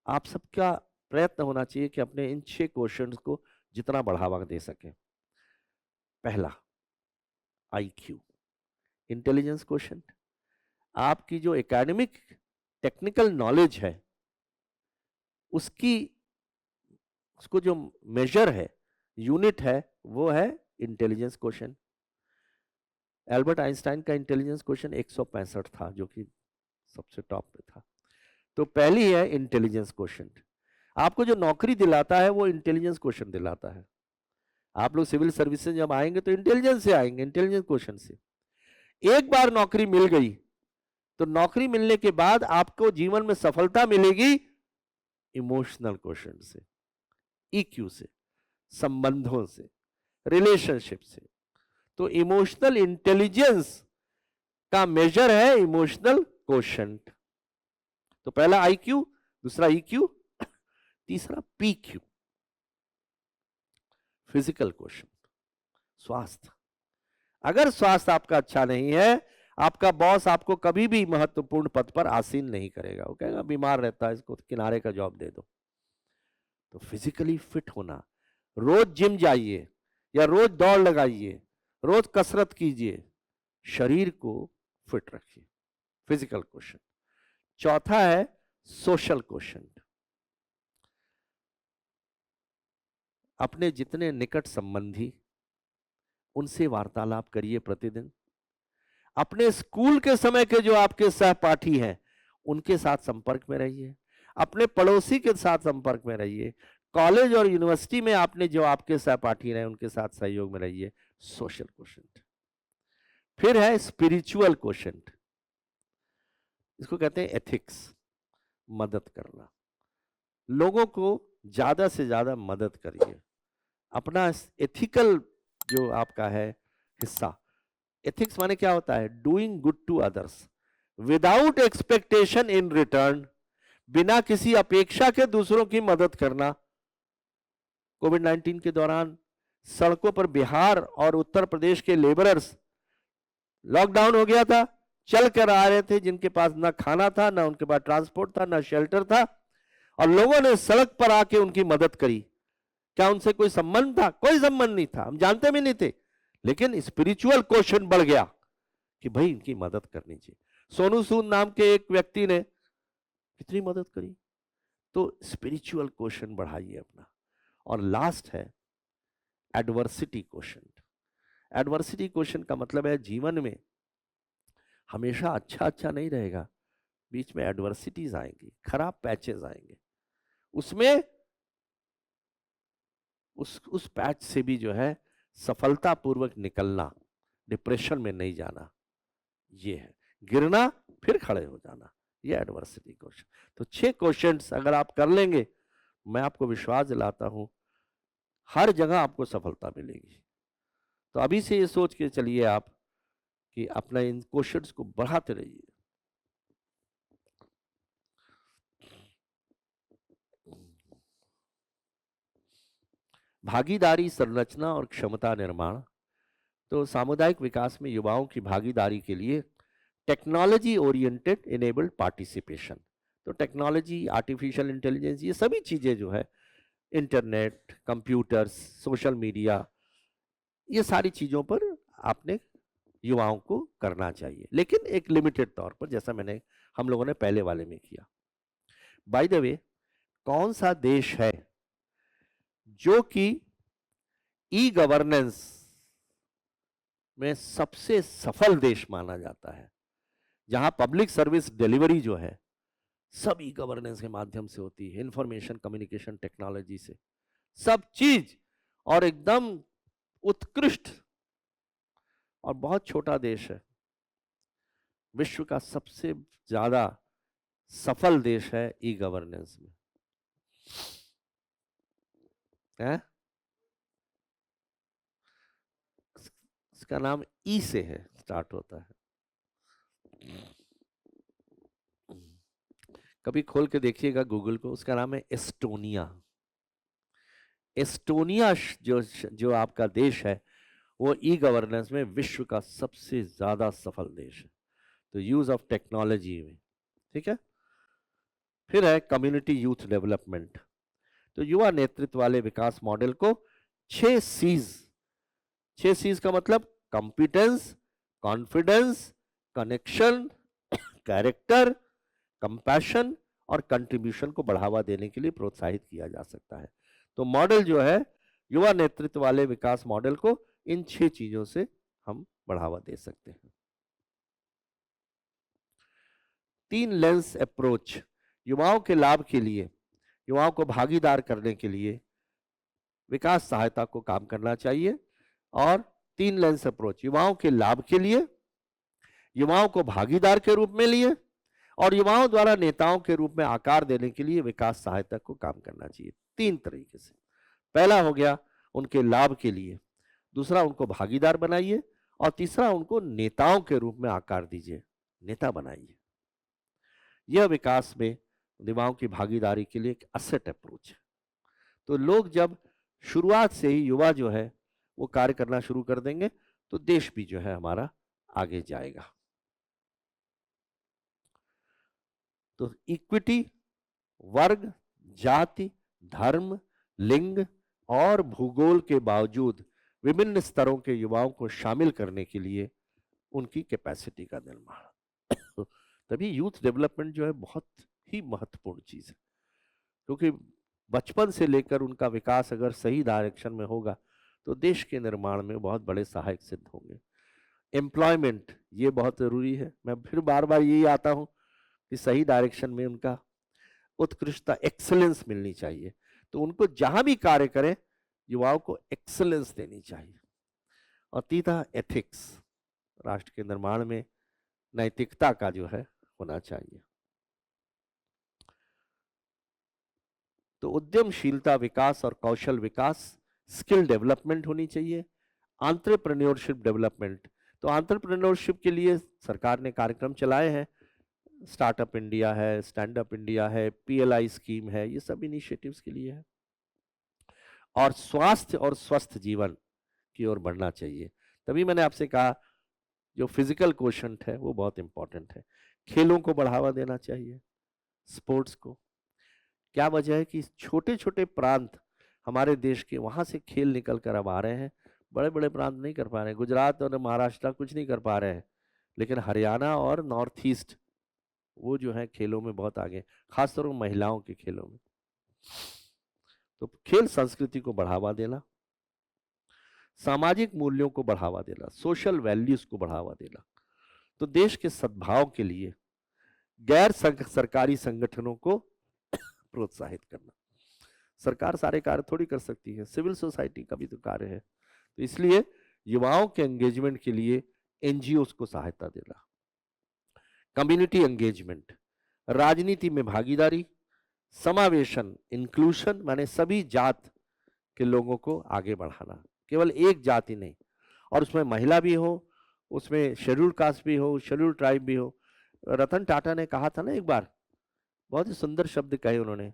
[SPEAKER 1] आप सबका प्रयत्न होना चाहिए कि अपने इन 6 क्वेश्चंस को जितना बढ़ावा दे सकें। पहला आईक्यू, इंटेलिजेंस क्वेश्चन, आपकी जो एकेडमिक टेक्निकल नॉलेज है उसको जो मेजर है, यूनिट है, वो है इंटेलिजेंस क्वेश्चन। एल्बर्ट आइंस्टाइन का इंटेलिजेंस क्वेश्चन 165 था, जो कि सबसे टॉप पे था। तो पहली है इंटेलिजेंस क्वेश्चन। आपको जो नौकरी दिलाता है वो इंटेलिजेंस क्वेश्चन दिलाता है। आप लोग सिविल सर्विसेज जब आएंगे तो इंटेलिजेंस से आएंगे, इंटेलिजेंस क्वेश्चन से। एक बार नौकरी मिल गई तो नौकरी मिलने के बाद आपको जीवन में सफलता मिलेगी इमोशनल क्वेश्चन से, ईक्यू से, संबंधों से, रिलेशनशिप से। तो इमोशनल इंटेलिजेंस का मेजर है इमोशनल क्वोशंट। तो पहला आईक्यू, दूसरा ईक्यू, तीसरा पीक्यू, फिजिकल क्वोशंट, स्वास्थ्य। अगर स्वास्थ्य आपका अच्छा नहीं है, आपका बॉस आपको कभी भी महत्वपूर्ण पद पर आसीन नहीं करेगा। वो कहेगा बीमार रहता है, इसको किनारे का जॉब दे दो। तो फिजिकली फिट होना, रोज जिम जाइए या रोज दौड़ लगाइए, रोज कसरत कीजिए, शरीर को फिट रखिए, फिजिकल क्वोशंट। चौथा है सोशल क्वोशंट। अपने जितने निकट संबंधी उनसे वार्तालाप करिए प्रतिदिन। अपने स्कूल के समय के जो आपके सहपाठी हैं उनके साथ संपर्क में रहिए। अपने पड़ोसी के साथ संपर्क में रहिए। कॉलेज और यूनिवर्सिटी में आपने जो आपके सहपाठी रहे उनके साथ सहयोग में रहिए। Social quotient. फिर है स्पिरिचुअल क्वोशंट, इसको कहते हैं एथिक्स, मदद करना। लोगों को ज्यादा से ज्यादा मदद करिए, अपना एथिकल जो आपका है हिस्सा। एथिक्स माने क्या होता है? Doing good to others without expectation in return, बिना किसी अपेक्षा के दूसरों की मदद करना। कोविड 19 के दौरान सड़कों पर बिहार और उत्तर प्रदेश के लेबरर्स, लॉकडाउन हो गया था, चल कर आ रहे थे, जिनके पास ना खाना था, ना उनके पास ट्रांसपोर्ट था, ना शेल्टर था, और लोगों ने सड़क पर आके उनकी मदद करी। क्या उनसे कोई संबंध था? कोई संबंध नहीं था, हम जानते भी नहीं थे, लेकिन स्पिरिचुअल क्वेश्चन बढ़ गया कि भाई इनकी मदद करनी चाहिए। सोनू सूद नाम के एक व्यक्ति ने कितनी मदद करी। तो स्पिरिचुअल क्वेश्चन बढ़ाइए अपना। और लास्ट है एडवर्सिटी क्वेश्चन। एडवर्सिटी क्वेश्चन का मतलब है जीवन में हमेशा अच्छा अच्छा नहीं रहेगा, बीच में एडवर्सिटीज आएंगी, खराब पैचेस आएंगे, उसमें उस पैच से भी जो है सफलतापूर्वक निकलना, डिप्रेशन में नहीं जाना, ये है। गिरना फिर खड़े हो जाना, ये एडवर्सिटी क्वेश्चन। तो 6 क्वेश्चंस अगर आप कर लेंगे, मैं आपको विश्वास दिलाता हूं हर जगह आपको सफलता मिलेगी। तो अभी से ये सोच के चलिए आप कि अपना इन क्वेश्चंस को बढ़ाते रहिए। भागीदारी संरचना और क्षमता निर्माण। तो सामुदायिक विकास में युवाओं की भागीदारी के लिए टेक्नोलॉजी ओरिएंटेड इनेबल्ड पार्टिसिपेशन। तो टेक्नोलॉजी, आर्टिफिशियल इंटेलिजेंस, ये सभी चीजें जो है, इंटरनेट, कंप्यूटर्स, सोशल मीडिया, ये सारी चीजों पर आपने युवाओं को करना चाहिए, लेकिन एक लिमिटेड तौर पर, जैसा हम लोगों ने पहले वाले में किया। बाय द वे, कौन सा देश है जो कि ई गवर्नेंस में सबसे सफल देश माना जाता है, जहां पब्लिक सर्विस डिलीवरी जो है सब ई गवर्नेंस के माध्यम से होती है, इंफॉर्मेशन कम्युनिकेशन टेक्नोलॉजी से सब चीज, और एकदम उत्कृष्ट, और बहुत छोटा देश है, विश्व का सबसे ज्यादा सफल देश है ई गवर्नेंस में है? इसका नाम ई से है, स्टार्ट होता है। कभी खोल के देखिएगा गूगल को, उसका नाम है एस्टोनिया। एस्टोनिया जो आपका देश है, वो ई गवर्नेंस में विश्व का सबसे ज्यादा सफल देश है, तो यूज ऑफ टेक्नोलॉजी में, ठीक है। फिर है कम्युनिटी यूथ डेवलपमेंट। तो युवा नेतृत्व वाले विकास मॉडल को 6 सीज का मतलब competence, confidence, connection, character, compassion और कंट्रीब्यूशन को बढ़ावा देने के लिए प्रोत्साहित किया जा सकता है। तो मॉडल जो है, युवा नेतृत्व वाले विकास मॉडल को इन 6 चीजों से हम बढ़ावा दे सकते हैं। 3 लेंस अप्रोच। युवाओं के लाभ के लिए, युवाओं को भागीदार करने के लिए विकास सहायता को काम करना चाहिए। और 3 लेंस अप्रोच, युवाओं के लाभ के लिए, युवाओं को भागीदार के रूप में लिए, और युवाओं द्वारा नेताओं के रूप में आकार देने के लिए विकास सहायता को काम करना चाहिए। 3 तरीके से। पहला हो गया उनके लाभ के लिए, दूसरा उनको भागीदार बनाइए, और तीसरा उनको नेताओं के रूप में आकार दीजिए, नेता बनाइए। यह विकास में युवाओं की भागीदारी के लिए एक असेट अप्रोच है। तो लोग जब शुरुआत से ही युवा जो है वो कार्य करना शुरू कर देंगे, तो देश भी जो है हमारा आगे जाएगा। तो इक्विटी, वर्ग, जाति, धर्म, लिंग और भूगोल के बावजूद विभिन्न स्तरों के युवाओं को शामिल करने के लिए उनकी कैपेसिटी का निर्माण। तभी यूथ डेवलपमेंट जो है बहुत ही महत्वपूर्ण चीज है, क्योंकि बचपन से लेकर उनका विकास अगर सही डायरेक्शन में होगा तो देश के निर्माण में बहुत बड़े सहायक सिद्ध होंगे। एम्प्लॉयमेंट, ये बहुत जरूरी है। मैं फिर बार बार यही आता हूं कि सही डायरेक्शन में उनका उत्कृष्टता, एक्सेलेंस मिलनी चाहिए। तो उनको जहां भी कार्य करें, युवाओं को एक्सेलेंस देनी चाहिए। और तीसरा एथिक्स, राष्ट्र के निर्माण में नैतिकता का जो है होना चाहिए। तो उद्यमशीलता विकास और कौशल विकास, स्किल डेवलपमेंट होनी चाहिए, एंटरप्रेन्योरशिप डेवलपमेंट। तो एंटरप्रेन्योरशिप के लिए सरकार ने कार्यक्रम चलाए हैं, स्टार्टअप इंडिया है, स्टैंड अप इंडिया है, पीएलआई स्कीम है, ये सब इनिशिएटिव्स के लिए है। और स्वास्थ्य और स्वस्थ जीवन की ओर बढ़ना चाहिए। तभी मैंने आपसे कहा जो फिजिकल क्वोशंट है वो बहुत इंपॉर्टेंट है। खेलों को बढ़ावा देना चाहिए, स्पोर्ट्स को। क्या वजह है कि छोटे छोटे प्रांत हमारे देश के, वहां से खेल निकल कर अब आ रहे हैं, बड़े बड़े प्रांत नहीं कर पा रहे हैं। गुजरात और महाराष्ट्र कुछ नहीं कर पा रहे हैं, लेकिन हरियाणा और नॉर्थ ईस्ट वो जो है खेलों में बहुत आगे, खासतौर पर महिलाओं के खेलों में। तो खेल संस्कृति को बढ़ावा देना, सामाजिक मूल्यों को बढ़ावा देना, सोशल वैल्यूज को बढ़ावा देना। तो देश के सद्भाव के लिए गैर सरकारी संगठनों को प्रोत्साहित करना। सरकार सारे कार्य थोड़ी कर सकती है, सिविल सोसाइटी का भी तो कार्य है। तो इसलिए युवाओं के एंगेजमेंट के लिए एनजीओस को सहायता देना, कम्युनिटी एंगेजमेंट, राजनीति में भागीदारी, समावेशन, इंक्लूशन, माने सभी जात के लोगों को आगे बढ़ाना, केवल एक जाति नहीं, और उसमें महिला भी हो, उसमें शेड्यूल कास्ट भी हो, शेड्यूल ट्राइब भी हो। रतन टाटा ने कहा था ना एक बार, बहुत ही सुंदर शब्द कहे उन्होंने,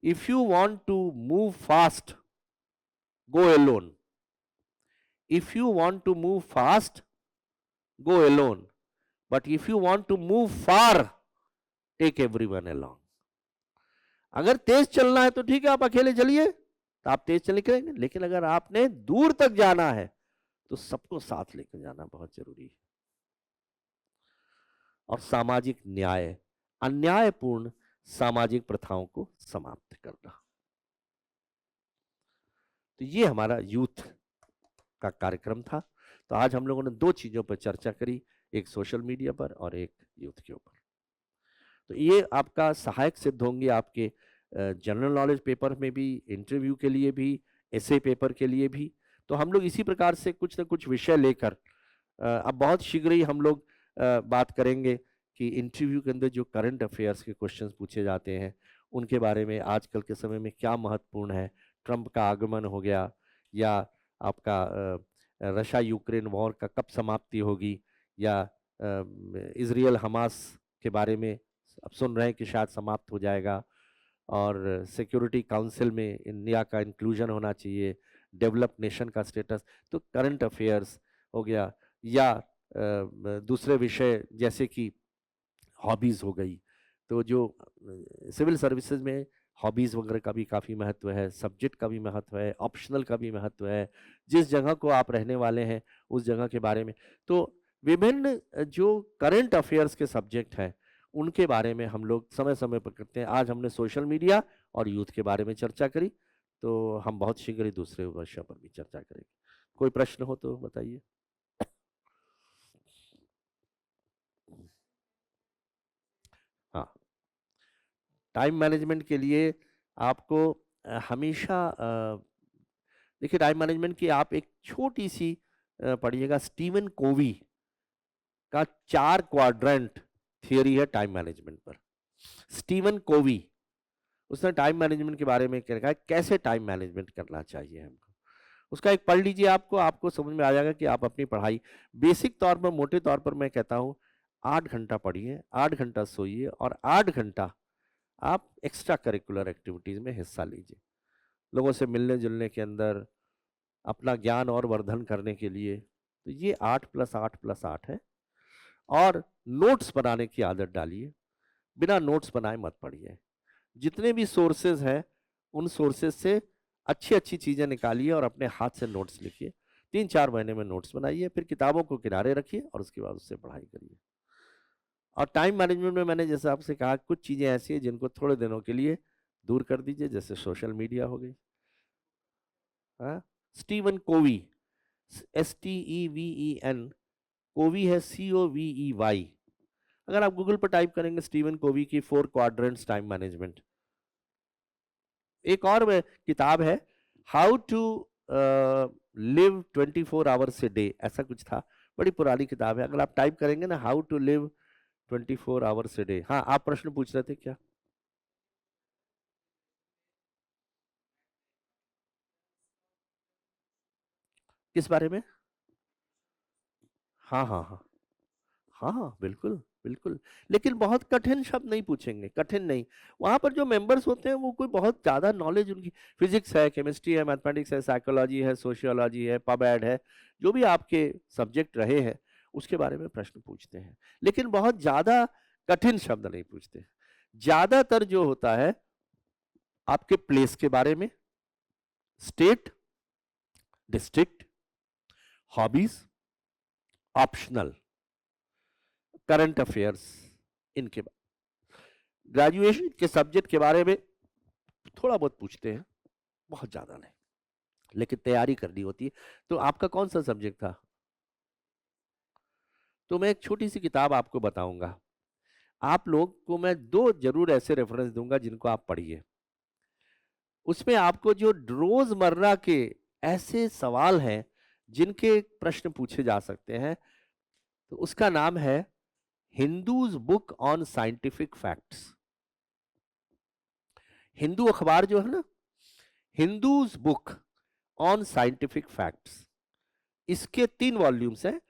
[SPEAKER 1] if you want to move fast go alone, if you want to move fast go alone, but if you want to move far take everyone along. अगर तेज चलना है तो ठीक है, आप अकेले चलिए तो आप तेज चल निकलेंगे, लेकिन अगर आपने दूर तक जाना है तो सबको साथ लेकर जाना बहुत जरूरी है। और सामाजिक न्याय, अन्यायपूर्ण सामाजिक प्रथाओं को समाप्त करना। तो ये हमारा यूथ का कार्यक्रम था। तो आज हम लोगों ने दो चीजों पर चर्चा करी, एक सोशल मीडिया पर और एक यूथ के ऊपर। तो ये आपका सहायक सिद्ध होंगे आपके जनरल नॉलेज पेपर में भी, इंटरव्यू के लिए भी, एसे पेपर के लिए भी। तो हम लोग इसी प्रकार से कुछ ना कुछ विषय लेकर अब बहुत शीघ्र ही हम लोग बात करेंगे कि इंटरव्यू के अंदर जो करंट अफेयर्स के क्वेश्चंस पूछे जाते हैं उनके बारे में, आजकल के समय में क्या महत्वपूर्ण है, ट्रंप का आगमन हो गया, या आपका रशिया यूक्रेन वॉर का कब समाप्ति होगी, या इजराइल हमास के बारे में अब सुन रहे हैं कि शायद समाप्त हो जाएगा, और सिक्योरिटी काउंसिल में इंडिया का इंक्लूजन होना चाहिए, डेवलप नेशन का स्टेटस। तो करंट अफेयर्स हो गया, या दूसरे विषय जैसे कि हॉबीज हो गई। तो जो सिविल सर्विसेज में हॉबीज वगैरह का भी काफ़ी महत्व है, सब्जेक्ट का भी महत्व है, ऑप्शनल का भी महत्व है, जिस जगह को आप रहने वाले हैं उस जगह के बारे में। तो विभिन्न जो करंट अफेयर्स के सब्जेक्ट हैं उनके बारे में हम लोग समय समय पर करते हैं। आज हमने सोशल मीडिया और यूथ के बारे में चर्चा करी, तो हम बहुत शीघ्र ही दूसरे विषय पर भी चर्चा करेंगे। कोई प्रश्न हो तो बताइए। हाँ, टाइम मैनेजमेंट के लिए आपको हमेशा देखिए, टाइम मैनेजमेंट की आप एक छोटी सी पढ़िएगा, स्टीवन कोवी का 4 क्वाड्रेंट थियरी है टाइम मैनेजमेंट पर। स्टीवन कोवी, उसने टाइम मैनेजमेंट के बारे में कहा है कैसे टाइम मैनेजमेंट करना चाहिए हमको। उसका एक पढ़ लीजिए, आपको समझ में आ जाएगा कि आप अपनी पढ़ाई बेसिक तौर पर, मोटे तौर पर मैं कहता हूँ 8 घंटा पढ़िए, 8 घंटा सोइए, और 8 घंटा आप एक्स्ट्रा करिकुलर एक्टिविटीज में हिस्सा लीजिए। लोगों से मिलने जुलने के अंदर, अपना ज्ञान और वर्धन करने के लिए। तो ये 8+8+8 है। और नोट्स बनाने की आदत डालिए, बिना नोट्स बनाए मत पढ़िए। जितने भी सोर्सेज हैं उन सोर्सेज से अच्छी अच्छी चीजें निकालिए और अपने हाथ से नोट्स लिखिए। 3-4 महीने में नोट्स बनाइए, फिर किताबों को किनारे रखिए और उसके बाद उससे पढ़ाई करिए। और टाइम मैनेजमेंट में मैंने जैसे आपसे कहा, कुछ चीजें ऐसी हैं जिनको थोड़े दिनों के लिए दूर कर दीजिए, जैसे सोशल मीडिया हो गई। हाँ, स्टीवन कोवी, STEVEN, कोवी है COVEY। अगर आप गूगल पर टाइप करेंगे स्टीवन कोवी की 4 क्वाड्रेंट्स टाइम मैनेजमेंट। एक और किताब है, how to live 24 hours a day, ऐसा कुछ था, बड़ी पुरानी किताब है। अगर आप टाइप करेंगे ना, how to live 24 hours a day. हाँ, आप प्रश्न पूछ रहे थे क्या? किस बारे में? हाँ हाँ हाँ हाँ हाँ, बिल्कुल बिल्कुल। लेकिन बहुत कठिन शब्द नहीं पूछेंगे, कठिन नहीं। वहां पर जो मेंबर्स होते हैं वो कोई बहुत ज्यादा नॉलेज उनकी, फिजिक्स है, केमिस्ट्री है, मैथमेटिक्स है, साइकोलॉजी है, सोशियोलॉजी है, पब एड है, जो भी आपके सब्जेक्ट रहे हैं उसके बारे में प्रश्न पूछते हैं। लेकिन बहुत ज्यादा कठिन शब्द नहीं पूछते। ज्यादातर जो होता है आपके प्लेस के बारे में, state, district, hobbies, optional, current affairs, इनके ग्रेजुएशन के सब्जेक्ट के बारे में थोड़ा बहुत पूछते हैं, बहुत ज्यादा नहीं, लेकिन तैयारी करनी होती है। तो आपका कौन सा सब्जेक्ट था? तो मैं एक छोटी सी किताब आपको बताऊंगा। आप लोग को मैं दो जरूर ऐसे रेफरेंस दूंगा जिनको आप पढ़िए। उसमें आपको जो रोजमर्रा के ऐसे सवाल हैं जिनके प्रश्न पूछे जा सकते हैं, तो उसका नाम है Hindus book on scientific facts. Hindu अखबार जो है ना, Hindus book on scientific facts, इसके 3 वॉल्यूम्स हैं।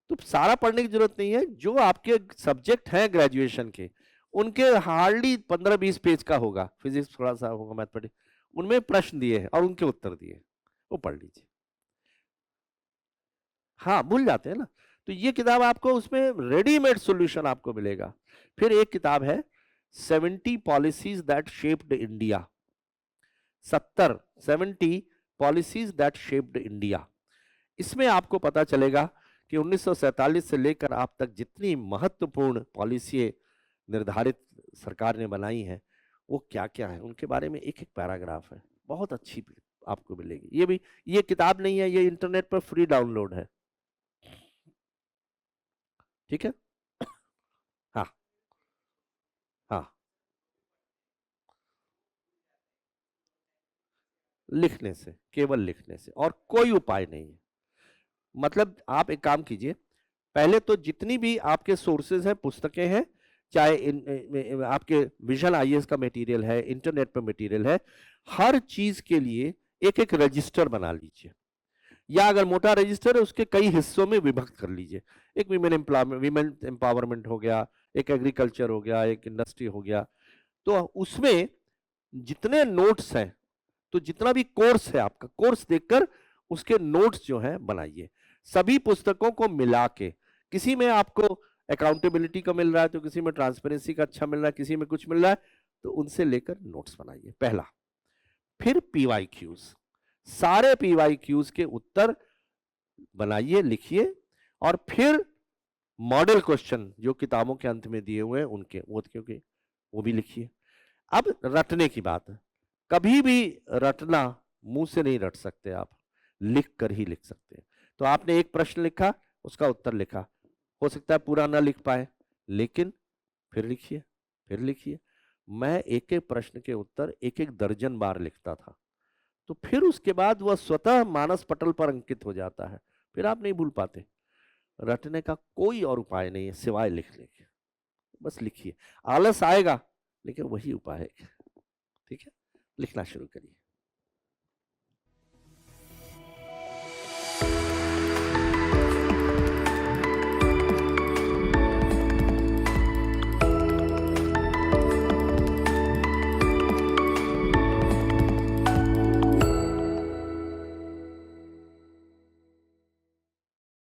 [SPEAKER 1] तो सारा पढ़ने की जरूरत नहीं है, जो आपके सब्जेक्ट हैं ग्रेजुएशन के उनके हार्डली 15-20 पेज का होगा, फिजिक्स थोड़ा सा होगा, मैथमेटिक्स, उनमें प्रश्न दिए हैं और उनके उत्तर दिए हैं, वो पढ़ लीजिए। हाँ, भूल जाते हैं ना। तो ये किताब आपको उसमें रेडीमेड सॉल्यूशन आपको मिलेगा। फिर एक किताब है 70 policies that shaped India, 70 policies that shaped India. इसमें आपको पता चलेगा कि 1947 से लेकर आप तक जितनी महत्वपूर्ण पॉलिसी निर्धारित सरकार ने बनाई है वो क्या क्या है, उनके बारे में एक एक पैराग्राफ है, बहुत अच्छी आपको मिलेगी। ये भी, ये किताब नहीं है, ये इंटरनेट पर फ्री डाउनलोड है, ठीक है। हाँ हाँ, लिखने से, केवल लिखने से, और कोई उपाय नहीं है। मतलब आप एक काम कीजिए, पहले तो जितनी भी आपके सोर्सेज हैं, पुस्तकें हैं, चाहे आपके विजन आईएएस का मटेरियल है, इंटरनेट पर मटेरियल है, हर चीज के लिए एक एक रजिस्टर बना लीजिए, या अगर मोटा रजिस्टर है उसके कई हिस्सों में विभक्त कर लीजिए। एक विमेन एम्पावरमेंट हो गया, एक एग्रीकल्चर हो गया, एक इंडस्ट्री हो गया। तो उसमें जितने नोट्स हैं, तो जितना भी कोर्स है आपका, कोर्स देखकर उसके नोट्स जो हैं बनाइए, सभी पुस्तकों को मिला के। किसी में आपको अकाउंटेबिलिटी का मिल रहा है, तो किसी में ट्रांसपेरेंसी का अच्छा मिल रहा है, किसी में कुछ मिल रहा है, तो उनसे लेकर नोट्स बनाइए, पहला। फिर पीवाई क्यूज, सारे पीवाई क्यूज के उत्तर बनाइए, लिखिए, और फिर मॉडल क्वेश्चन जो किताबों के अंत में दिए हुए हैं उनके वो, क्योंकि वो भी लिखिए। अब रटने की बात है, कभी भी रटना मुंह से नहीं रट सकते आप, लिख कर ही लिख सकते हैं। तो आपने एक प्रश्न लिखा, उसका उत्तर लिखा, हो सकता है पूरा ना लिख पाए, लेकिन फिर लिखिए, फिर लिखिए। मैं एक एक प्रश्न के उत्तर एक एक दर्जन बार लिखता था, तो फिर उसके बाद वह स्वतः मानस पटल पर अंकित हो जाता है, फिर आप नहीं भूल पाते। रटने का कोई और उपाय नहीं है सिवाय लिखने के, बस लिखिए। आलस आएगा लेकिन वही उपाय है, ठीक है। लिखना शुरू करिए।